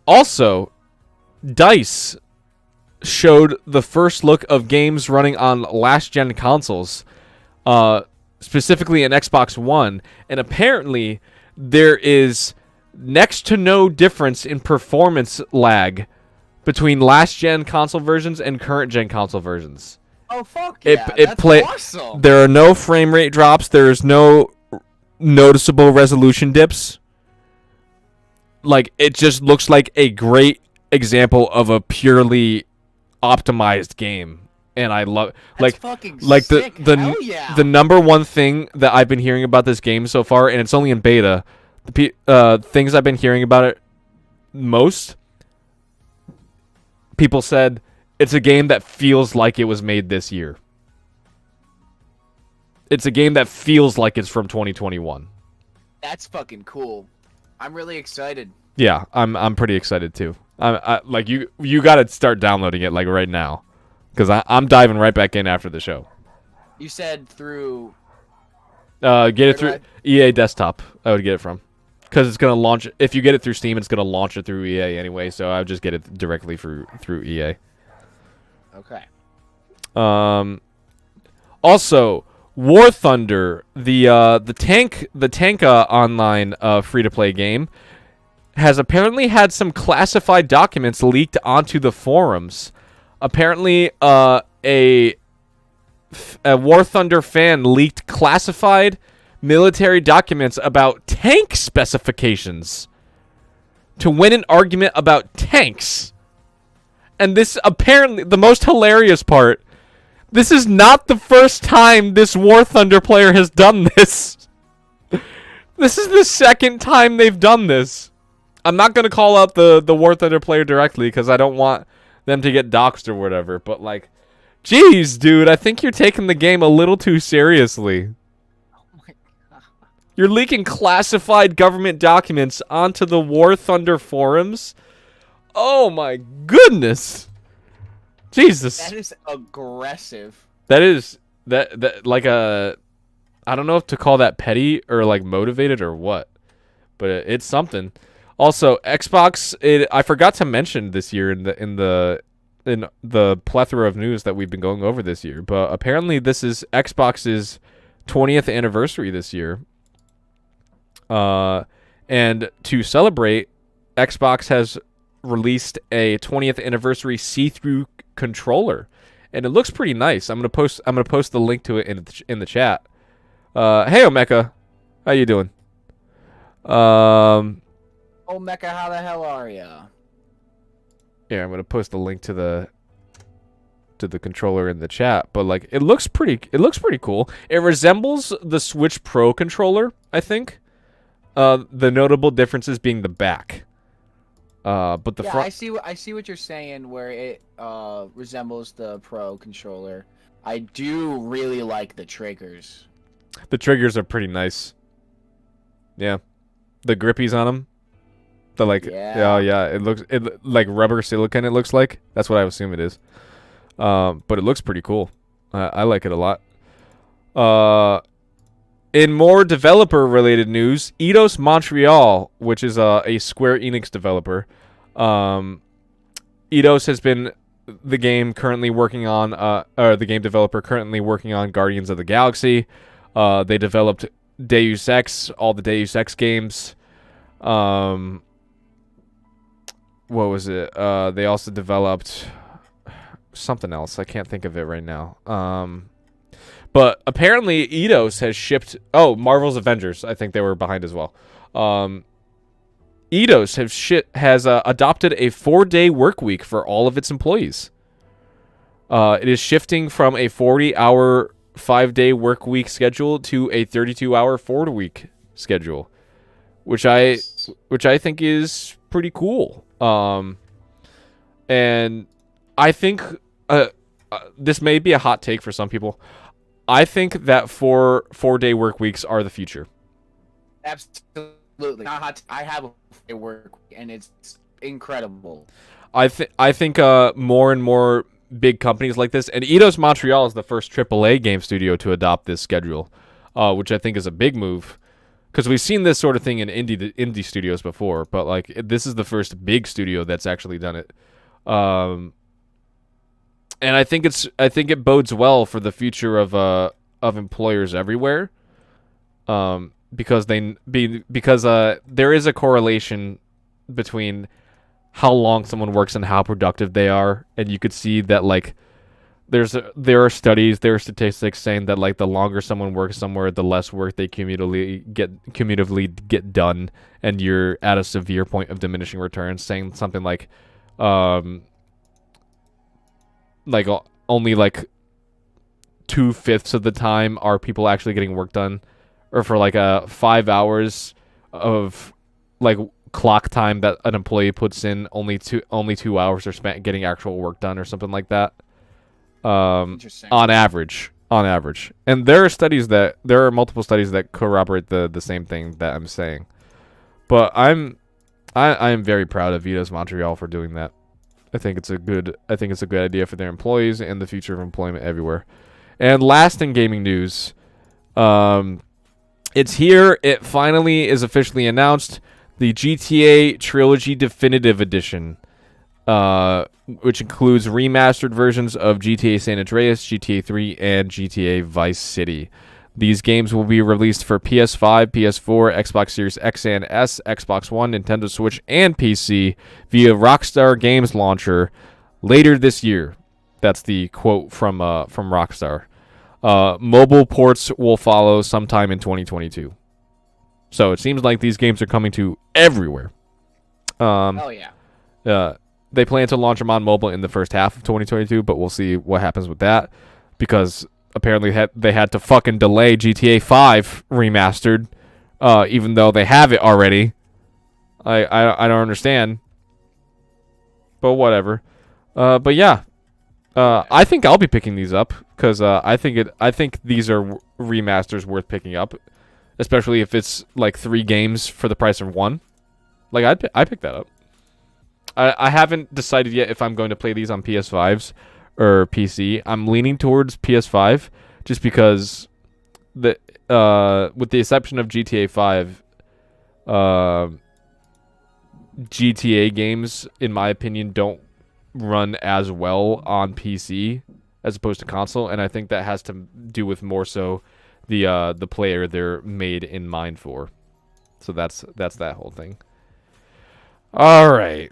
Also, DICE showed the first look of games running on last gen consoles, specifically an Xbox One, and apparently there is next to no difference in performance lag between last gen console versions and current gen console versions. Oh fuck yeah! That's awesome. There are no frame rate drops. There is no noticeable resolution dips. Like, it just looks like a great example of a purely optimized game, and I love the number one thing that I've been hearing about this game so far, and it's only in beta. The things I've been hearing about it most, people said it's a game that feels like it was made this year. It's a game that feels like it's from 2021. That's fucking cool. I'm really excited. Yeah, I'm pretty excited too. I like you got to start downloading it like right now, because I'm diving right back in after the show. You said through. Get it through EA Desktop. I would get it from, because it's gonna launch. If you get it through Steam, it's gonna launch it through EA anyway. So I would just get it directly through EA. Okay. Also, War Thunder, the tank online free to play game, has apparently had some classified documents leaked onto the forums. Apparently, a War Thunder fan leaked classified military documents about tank specifications to win an argument about tanks. And this apparently, the most hilarious part This is not the first time this War Thunder player has done this. This is the second time they've done this. I'm not going to call out the War Thunder player directly because I don't want them to get doxxed or whatever. But, like, geez, dude, I think you're taking the game a little too seriously. Oh my God. You're leaking classified government documents onto the War Thunder forums. Oh, my goodness. Jesus. That is aggressive. That is, that like a... I don't know if to call that petty or like motivated or what, but it's something. Also, Xbox. I forgot to mention this year in the plethora of news that we've been going over this year, but apparently this is Xbox's 20th anniversary this year. And to celebrate, Xbox has released a 20th anniversary see-through controller, and it looks pretty nice. I'm gonna post the link to it in the chat. Hey Omeka, how you doing? Omeka, how the hell are ya? Yeah, I'm gonna post the link to the controller in the chat, but like it looks pretty cool. It resembles the Switch Pro controller, I think. The notable differences being the back. But the front. I see what you're saying, where it resembles the Pro controller. I do really like the triggers. The triggers are pretty nice. Yeah. The grippies on them. The like, yeah, it looks like rubber silicone, it looks like. That's what I assume it is. But it looks pretty cool. I like it a lot. In more developer-related news, Eidos Montreal, which is a Square Enix developer, Eidos has been the game developer currently working on Guardians of the Galaxy. They developed Deus Ex, all the Deus Ex games. What was it? They also developed something else. I can't think of it right now. But apparently Eidos has shipped... Oh, Marvel's Avengers. I think they were behind as well. Eidos has adopted a 4-day work week for all of its employees. It is shifting from a 40-hour 5-day work week schedule to a 32-hour 4-week schedule, which I think is pretty cool. And I think this may be a hot take for some people. I think that 4-day work weeks are the future. Absolutely. I have a 4-day work week, and it's incredible. I think more and more big companies like this, and Eidos Montreal is the first AAA game studio to adopt this schedule, which I think is a big move, because we've seen this sort of thing in indie studios before, but like this is the first big studio that's actually done it. And I think it bodes well for the future of employers everywhere, because there is a correlation between how long someone works and how productive they are, and you could see that like there are statistics saying that like the longer someone works somewhere, the less work they cumulatively get done, and you're at a severe point of diminishing returns. Saying something like only like 2/5 of the time are people actually getting work done, or for like 5 hours of like clock time that an employee puts in, only 2 hours are spent getting actual work done, or something like that. On average. And there are multiple studies that corroborate the same thing that I'm saying. But I am very proud of Eidos Montreal for doing that. I think it's a good idea for their employees and the future of employment everywhere. And last in gaming news, it's here. It finally is officially announced. The GTA Trilogy Definitive Edition, which includes remastered versions of GTA San Andreas, GTA 3, and GTA Vice City. These games will be released for PS5, PS4, Xbox Series X and S, Xbox One, Nintendo Switch, and PC via Rockstar Games Launcher later this year. That's the quote from Rockstar. Mobile ports will follow sometime in 2022. So it seems like these games are coming to everywhere. Oh yeah. They plan to launch them on mobile in the first half of 2022, but we'll see what happens with that. because apparently they had to fucking delay GTA 5 remastered, even though they have it already. I don't understand. But whatever. But yeah. I think I'll be picking these up because I think these are remasters worth picking up, especially if it's like 3 games for the price of 1. Like I'd pick that up. I haven't decided yet if I'm going to play these on PS5s or PC. I'm leaning towards PS5 just because with the exception of GTA 5, GTA games, in my opinion, don't run as well on PC as opposed to console, and I think that has to do with more so the player they're made in mind for. So that's that whole thing. All right.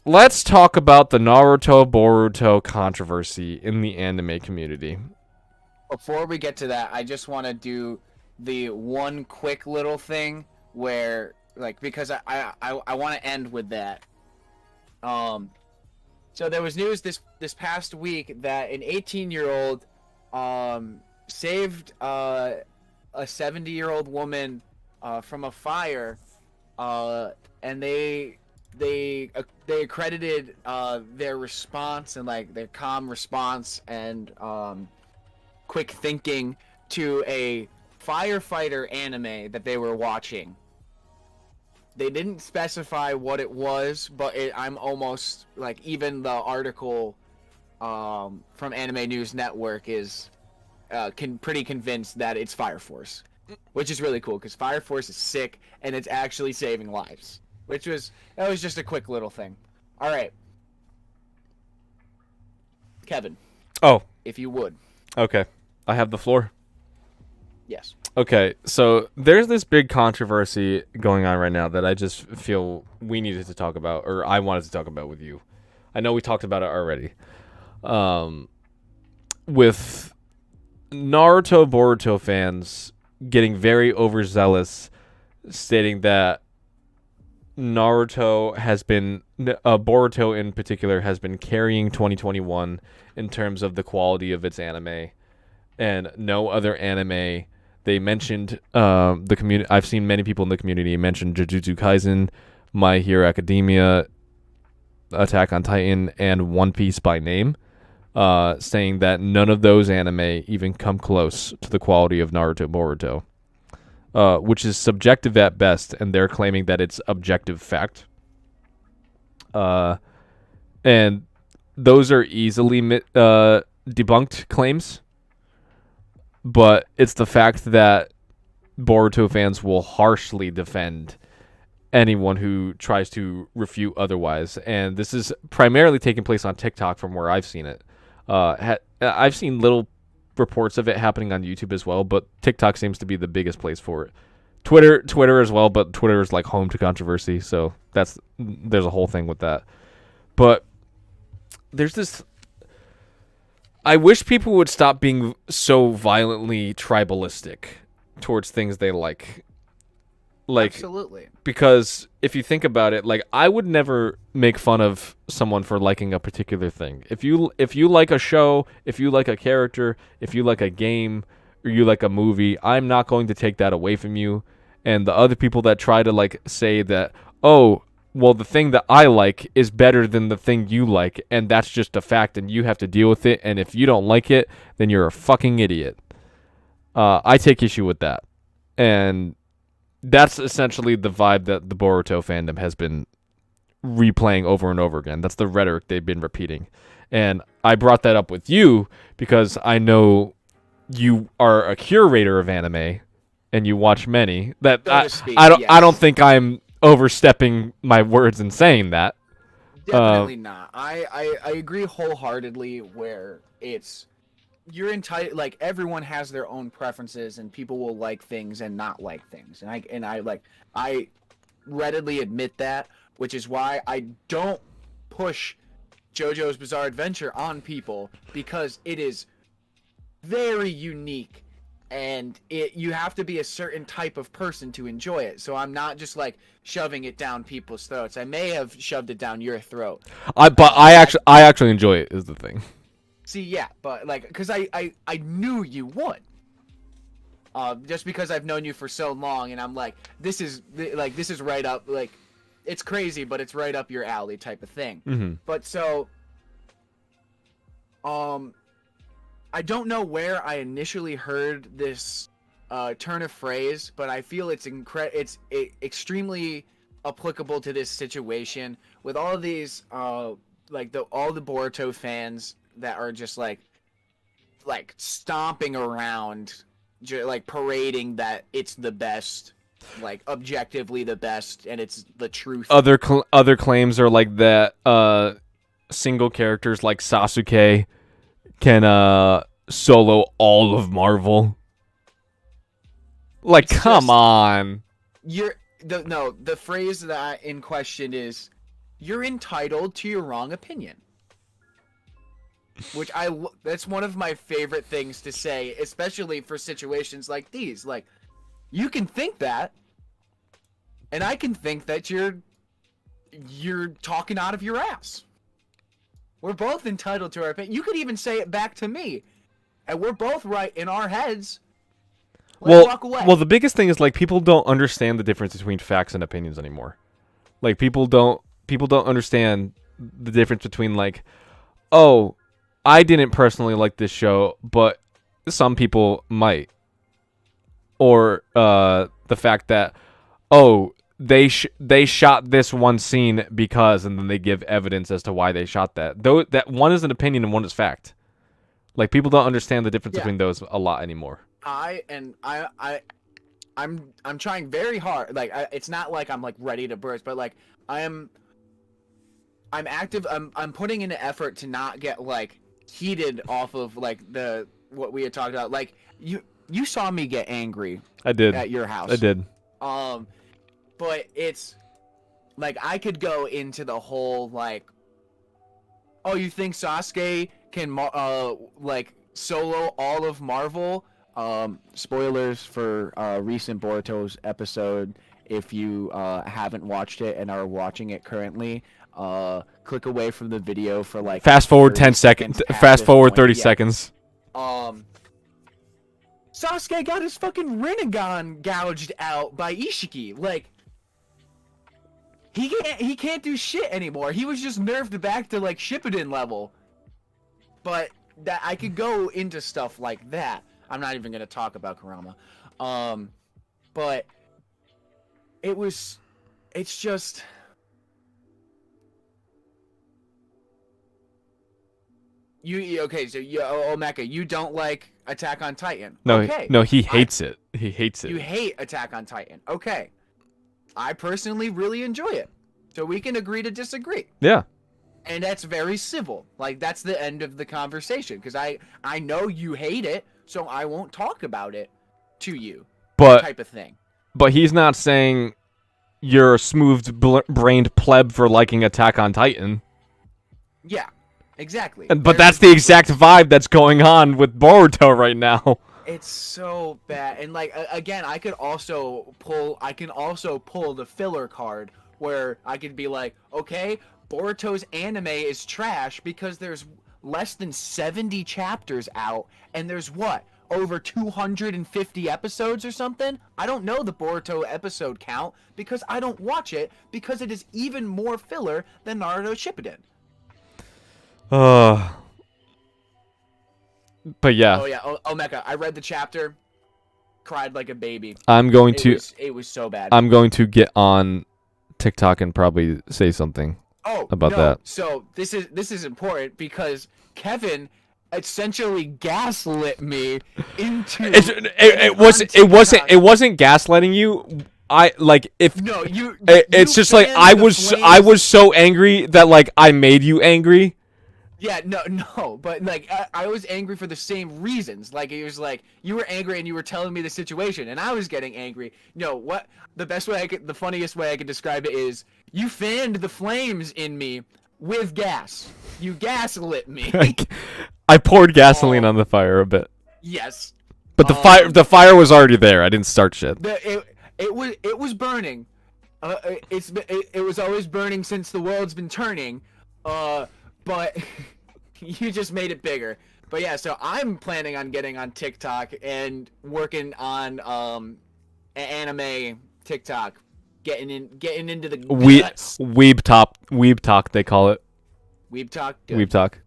Let's talk about the Naruto-Boruto controversy in the anime community. Before we get to that, I just want to do the one quick little thing where, like, because I want to end with that. So there was news this past week that an 18-year-old saved a 70-year-old woman from a fire, and they accredited their response and like their calm response and quick thinking to a firefighter anime that they were watching. They didn't specify what it was, but I'm almost like, even the article from Anime News Network is pretty convinced that it's Fire Force, which is really cool because Fire Force is sick and it's actually saving lives. That was just a quick little thing. All right, Kevin. Oh, if you would. Okay, I have the floor. Yes. Okay, so there's this big controversy going on right now that I just feel we needed to talk about, or I wanted to talk about with you. I know we talked about it already. With Naruto Boruto fans getting very overzealous, stating that Naruto has been, Boruto in particular, has been carrying 2021 in terms of the quality of its anime, and no other anime. They mentioned the community. I've seen many people in the community mention Jujutsu Kaisen, My Hero Academia, Attack on Titan, and One Piece by name, saying that none of those anime even come close to the quality of Naruto Boruto, which is subjective at best, and they're claiming that it's objective fact. And those are easily debunked claims. But it's the fact that Boruto fans will harshly defend anyone who tries to refute otherwise. And this is primarily taking place on TikTok from where I've seen it. I've seen little reports of it happening on YouTube as well, but TikTok seems to be the biggest place for it. Twitter as well, but Twitter is like home to controversy, so there's a whole thing with that. But there's this... I wish people would stop being so violently tribalistic towards things they like. Absolutely. Because if you think about it, like, I would never make fun of someone for liking a particular thing. If you like a show, if you like a character, if you like a game, or you like a movie, I'm not going to take that away from you. And the other people that try to like say that, oh, well, the thing that I like is better than the thing you like, and that's just a fact, and you have to deal with it, and if you don't like it, then you're a fucking idiot. I take issue with that. And that's essentially the vibe that the Boruto fandom has been replaying over and over again. That's the rhetoric they've been repeating. And I brought that up with you because I know you are a curator of anime, and you watch many. I don't think I'm overstepping my words in saying that. Definitely not. I agree wholeheartedly where you're entitled, like, everyone has their own preferences and people will like things and not like things. And I readily admit that, which is why I don't push JoJo's Bizarre Adventure on people, because it is very unique. And you have to be a certain type of person to enjoy it. So I'm not just like shoving it down people's throats. I may have shoved it down your throat. I actually enjoy it, is the thing. See, yeah, but like, cause I knew you would. Just because I've known you for so long, and I'm like, this is right up, like, it's crazy, but it's right up your alley type of thing. Mm-hmm. But so, I don't know where I initially heard this turn of phrase, but I feel it's extremely applicable to this situation with all of these all the Boruto fans that are just like stomping around, like parading that it's the best, like objectively the best, and it's the truth. Other claims are like that single characters like Sasuke can solo all of Marvel. Like, it's come on. The phrase that in question is, you're entitled to your wrong opinion. Which that's one of my favorite things to say, especially for situations like these. Like, you can think that, and I can think that you're talking out of your ass. We're both entitled to our opinion. You could even say it back to me, and we're both right in our heads. Let's walk away. Well, the biggest thing is, like, people don't understand the difference between facts and opinions anymore. Like, people don't understand the difference between, like, oh, I didn't personally like this show, but some people might. Or the fact that, oh, they shot this one scene because, and then they give evidence as to why they shot that. Though that one is an opinion and one is fact. Like, people don't understand the difference between those a lot anymore. I'm trying very hard. Like, it's not like I'm like ready to burst, but like I'm active. I'm putting in an effort to not get like heated off of like what we had talked about. Like, you saw me get angry. I did. At your house. I did. But it's like I could go into the whole like, oh, you think Sasuke can like solo all of Marvel? Spoilers for recent Boruto's episode. If you haven't watched it and are watching it currently, click away from the video for like fast forward 10 seconds. Fast forward 30 seconds. Sasuke got his fucking Rinnegan gouged out by Ishiki. Like, he can't do shit anymore. He was just nerfed back to like Shippuden level. But that I could go into stuff like that. I'm not even gonna talk about Kurama. But it's just okay, so Omeka, you don't like Attack on Titan. No, okay. No, he hates it. He hates it. You hate Attack on Titan. Okay. I personally really enjoy it. So we can agree to disagree. Yeah. And that's very civil. Like, that's the end of the conversation. Because I know you hate it, so I won't talk about it to you. But type of thing. But he's not saying you're a smooth-brained pleb for liking Attack on Titan. Yeah, exactly. But that's the exact vibe that's going on with Boruto right now. It's so bad. And like again, I can also pull the filler card where I could be like, okay, Boruto's anime is trash because there's less than 70 chapters out and there's what? Over 250 episodes or something? I don't know the Boruto episode count because I don't watch it because it is even more filler than Naruto Shippuden. But yeah. Oh yeah, Omeka, I read the chapter, cried like a baby. It was so bad. I'm going to get on TikTok and probably say something about that. So this is important because Kevin essentially gaslit me into it wasn't gaslighting you. It's just like I was so angry that like I made you angry. Yeah, no, but like I was angry for the same reasons. Like it was like you were angry and you were telling me the situation, and I was getting angry. What the funniest way I could describe it is you fanned the flames in me with gas. You gaslit me. I poured gasoline on the fire a bit. Yes, but the fire was already there. I didn't start shit. It was burning. It was always burning since the world's been turning. But You just made it bigger. But yeah, so I'm planning on getting on TikTok and working on anime TikTok, getting into the guts. Weeb talk they call it. Weeb talk. Good. Weeb talk.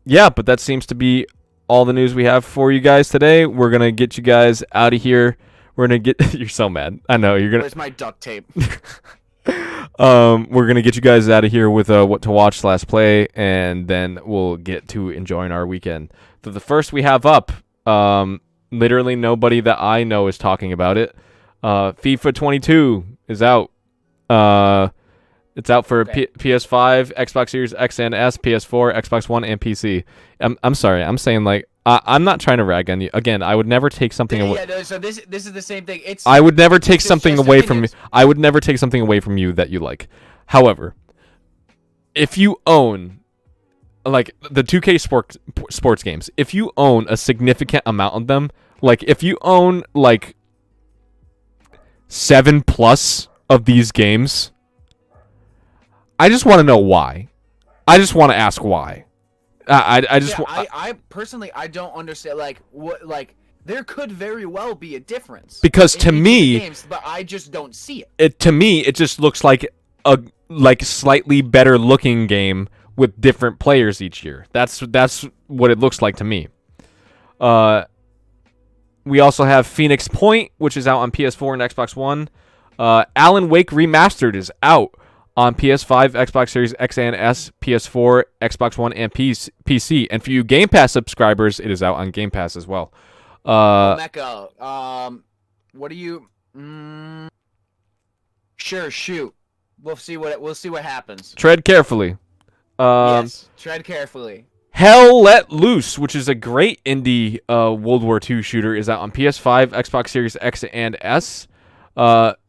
Yeah, but that seems to be all the news we have for you guys today. We're gonna get you guys out of here. We're gonna get. You're so mad. I know you're gonna. Where's my duct tape? We're gonna get you guys out of here with what to watch / play, and then we'll get to enjoying our weekend. So the first we have up, literally nobody that I know is talking about it. FIFA 22 is out. It's out for PS5, Xbox Series X and S, PS4, Xbox One, and PC. I'm sorry. I'm saying like I'm not trying to rag on you. Again, I would never take something away. Yeah, no, so this is the same thing. I would never take something away from you. I would never take something away from you that you like. However, if you own like the 2K sports games, if you own a significant amount of them, like if you own like 7+ of these games, I just want to know why. I just want to ask why. I personally I don't understand like there could very well be a difference because to me games, but I just don't see it. To me, it just looks like a slightly better looking game with different players each year. That's what it looks like to me. We also have Phoenix Point, which is out on PS4 and Xbox One. Alan Wake Remastered is out on PS5, Xbox Series X and S, PS4, Xbox One, and PC. And for you Game Pass subscribers, it is out on Game Pass as well. Mecha, what do you? Sure, shoot. We'll see what happens. Tread carefully. Yes, tread carefully. Hell Let Loose, which is a great indie World War II shooter, is out on PS5, Xbox Series X and S.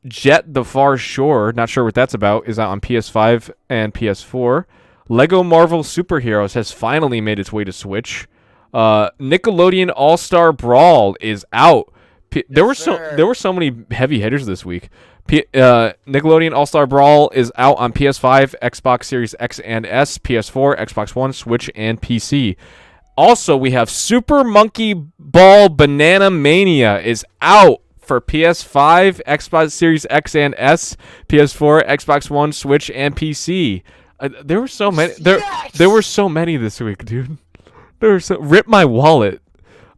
Jet the Far Shore, not sure what that's about, is out on PS5 and PS4. Lego Marvel Superheroes has finally made its way to Switch. Nickelodeon All-Star Brawl is out. There were so many heavy hitters this week. Nickelodeon All-Star Brawl is out on PS5, Xbox Series X and S, PS4, Xbox One, Switch, and PC. Also, we have Super Monkey Ball Banana Mania is out for PS5, Xbox Series X and S, PS4, Xbox One, Switch, and PC. There were so many. There were so many this week, dude. Rip my wallet.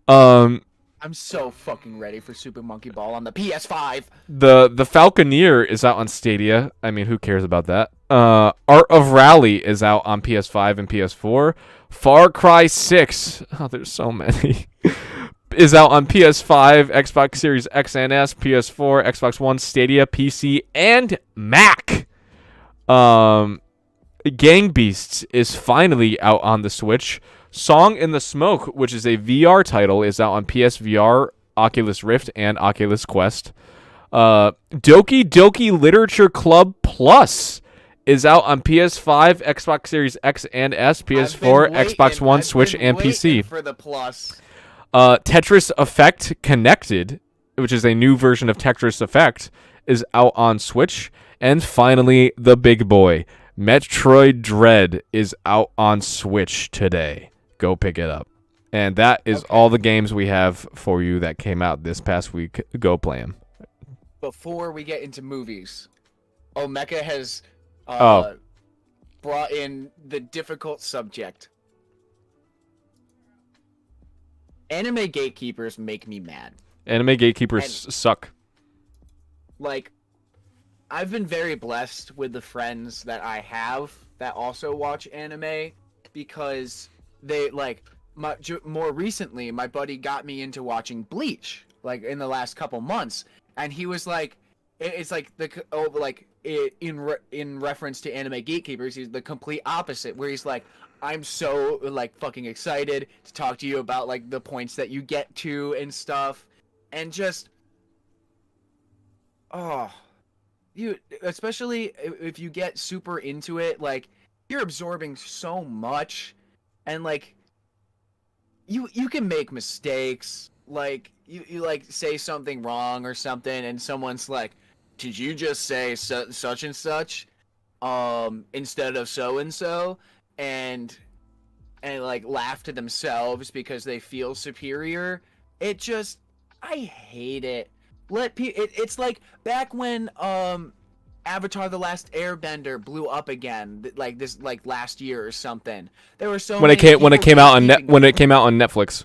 I'm so fucking ready for Super Monkey Ball on the PS5. The Falconeer is out on Stadia. I mean, who cares about that? Art of Rally is out on PS5 and PS4. Far Cry 6. Oh, there's so many. Is out on PS5, Xbox Series X and S, PS4, Xbox One, Stadia, PC, and Mac. Gang Beasts is finally out on the Switch. Song in the Smoke, which is a VR title, is out on PSVR, Oculus Rift, and Oculus Quest. Doki Doki Literature Club Plus is out on PS5, Xbox Series X and S, PS4, Xbox One, Switch, and PC. For the plus. Tetris Effect Connected, which is a new version of Tetris Effect, is out on Switch. And finally, the big boy, Metroid Dread, is out on Switch today. Go pick it up. And that is all the games we have for you that came out this past week. Go play them. Before we get into movies, Omeka has brought in the difficult subject. Anime gatekeepers make me mad. Anime gatekeepers suck. Like, I've been very blessed with the friends that I have that also watch anime because they, like, more recently, my buddy got me into watching Bleach, like, in the last couple months, and he was like, it's like, in reference to anime gatekeepers, he's the complete opposite, where he's like, I'm so, like, fucking excited to talk to you about, like, the points that you get to and stuff. And just, especially if you get super into it, like, you're absorbing so much. And, like, you can make mistakes. Like, you like, say something wrong or something, and someone's like, did you just say such and such, instead of so-and-so? And and like laugh to themselves because they feel superior. It just, I hate it. It's like back when Avatar: The Last Airbender blew up again, like this, like last year or something. There were so when many it came out on Netflix.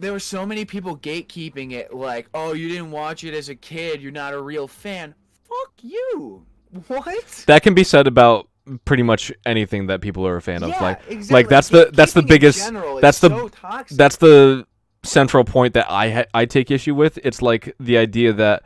There were so many people gatekeeping it, like, oh, you didn't watch it as a kid, you're not a real fan. Fuck you. What? That can be said about pretty much anything that people are a fan of. Exactly. Like that's the biggest general, that's the so toxic. that's the central point that I take issue with. It's like the idea that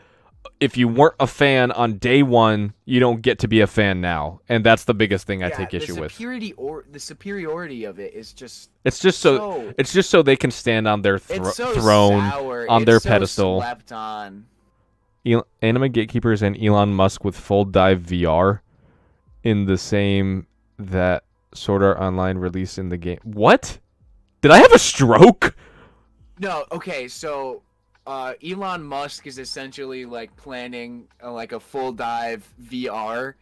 if you weren't a fan on day one, you don't get to be a fan now, and that's the biggest thing I take issue with. The superiority of it is just. It's just so they can stand on their throne, on their pedestal. Slept on. Anime gatekeepers and Elon Musk with full dive VR in the same that Sword Art Online released in the game. What? Did I have a stroke? No. Okay. So. Elon Musk is essentially like planning like a full dive VR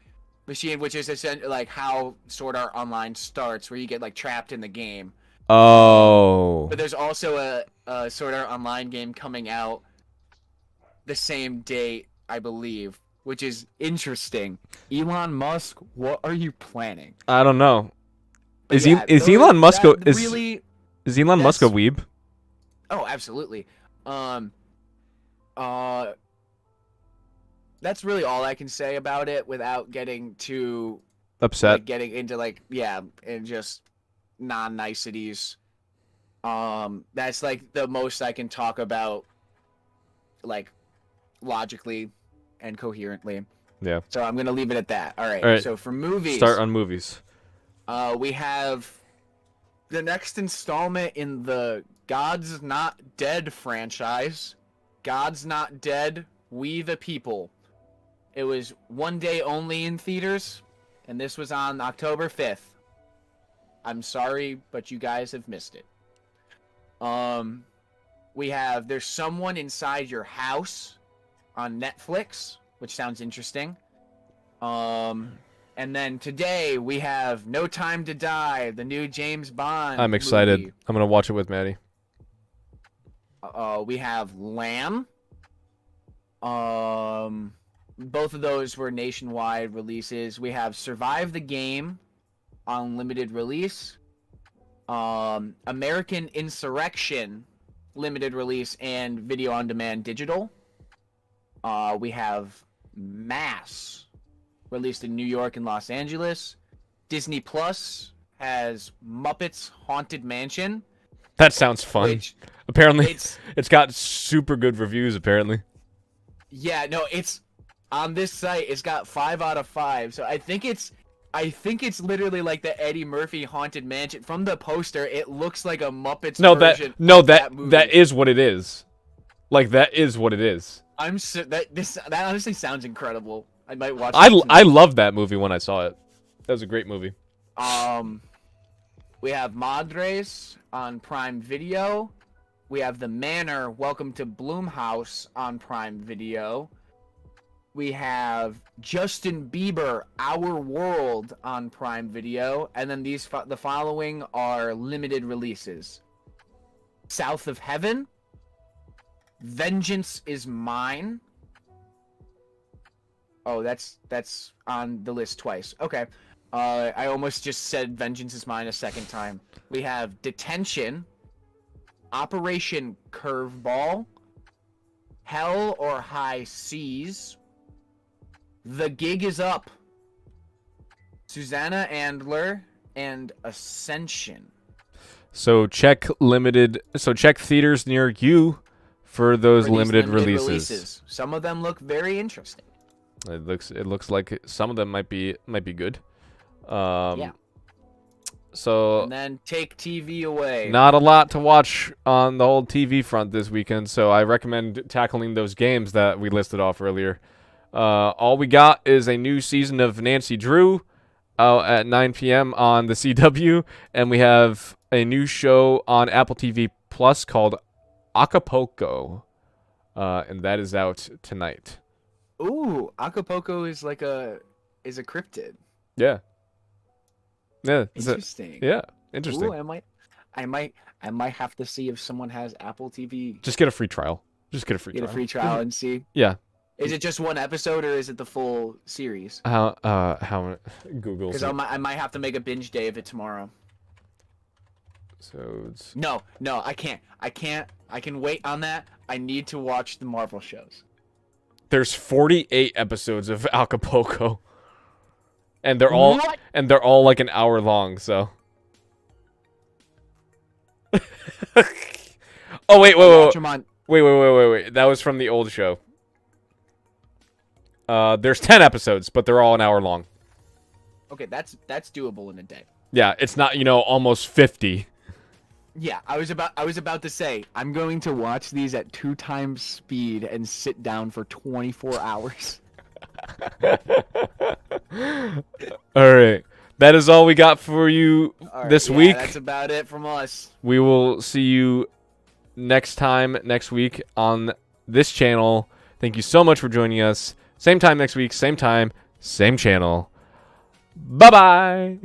machine, which is essentially like how Sword Art Online starts, where you get like trapped in the game. Oh. But there's also a Sword Art Online game coming out the same date, I believe, which is interesting. Elon Musk, what are you planning? I don't know. Is Elon Musk a weeb? Oh, absolutely. That's really all I can say about it without getting too upset. Like, getting into and just non-niceties. That's like the most I can talk about, like, logically and coherently. Yeah. So I'm gonna leave it at that. All right. So for movies, start on movies. We have the next installment in the God's Not Dead franchise. God's Not Dead, We the People. It was one day only in theaters, and this was on October 5th. I'm sorry, but you guys have missed it. We have There's Someone Inside Your House on Netflix, which sounds interesting. And then today we have No Time to Die, the new James Bond I'm excited. movie. I'm going to watch it with Maddie. We have Lamb. Both of those were nationwide releases. We have Survive the Game on limited release. American Insurrection limited release and video on demand digital. We have Mass released in New York and Los Angeles. Disney Plus has Muppets Haunted Mansion. That sounds fun. Apparently, it's got super good reviews, apparently. Yeah, no, it's on this site. It's got 5 out of 5. So I think it's literally like the Eddie Murphy Haunted Mansion. From the poster, it looks like a Muppets version. That movie. That is what it is. Like, that is what it is. That honestly sounds incredible. I might watch. I loved that movie when I saw it. That was a great movie. We have Madres on Prime Video. We have The Manor, Welcome to Bloomhouse on Prime Video. We have Justin Bieber, Our World on Prime Video. And then the following are limited releases. South of Heaven. Vengeance is Mine. Oh, that's on the list twice. Okay. I almost just said Vengeance is Mine a second time. We have Detention. Operation Curveball, Hell or High Seas, The Gig is Up, Susanna Andler, and Ascension. So check theaters near you for those limited releases. Some of them look very interesting. It looks like some of them might be good. Yeah. So and then take TV away. Not a lot to watch on the old TV front this weekend, so I recommend tackling those games that we listed off earlier. All we got is a new season of Nancy Drew out at 9 p.m. on the CW, and we have a new show on Apple TV Plus called Acapulco, and that is out tonight. Ooh, Acapulco is a cryptid. Yeah. Yeah. Interesting. Yeah. Interesting. Ooh, I might have to see if someone has Apple TV. Just get a free trial. Get a free trial and see. Yeah. Is it just one episode or is it the full series? How Google? Because I might have to make a binge day of it tomorrow. So it's... No, I can't. I can wait on that. I need to watch the Marvel shows. There's 48 episodes of Acapulco, and they're all like an hour long. So. Oh wait. That was from the old show. There's 10 episodes, but they're all an hour long. Okay, that's doable in a day. Yeah, it's not, almost 50. Yeah, I was about to say I'm going to watch these at 2 times speed and sit down for 24 hours. All right. That is all we got for you this week. That's about it from us. We will see you next week on this channel. Thank you so much for joining us. Same time next week, same time, same channel. Bye-bye.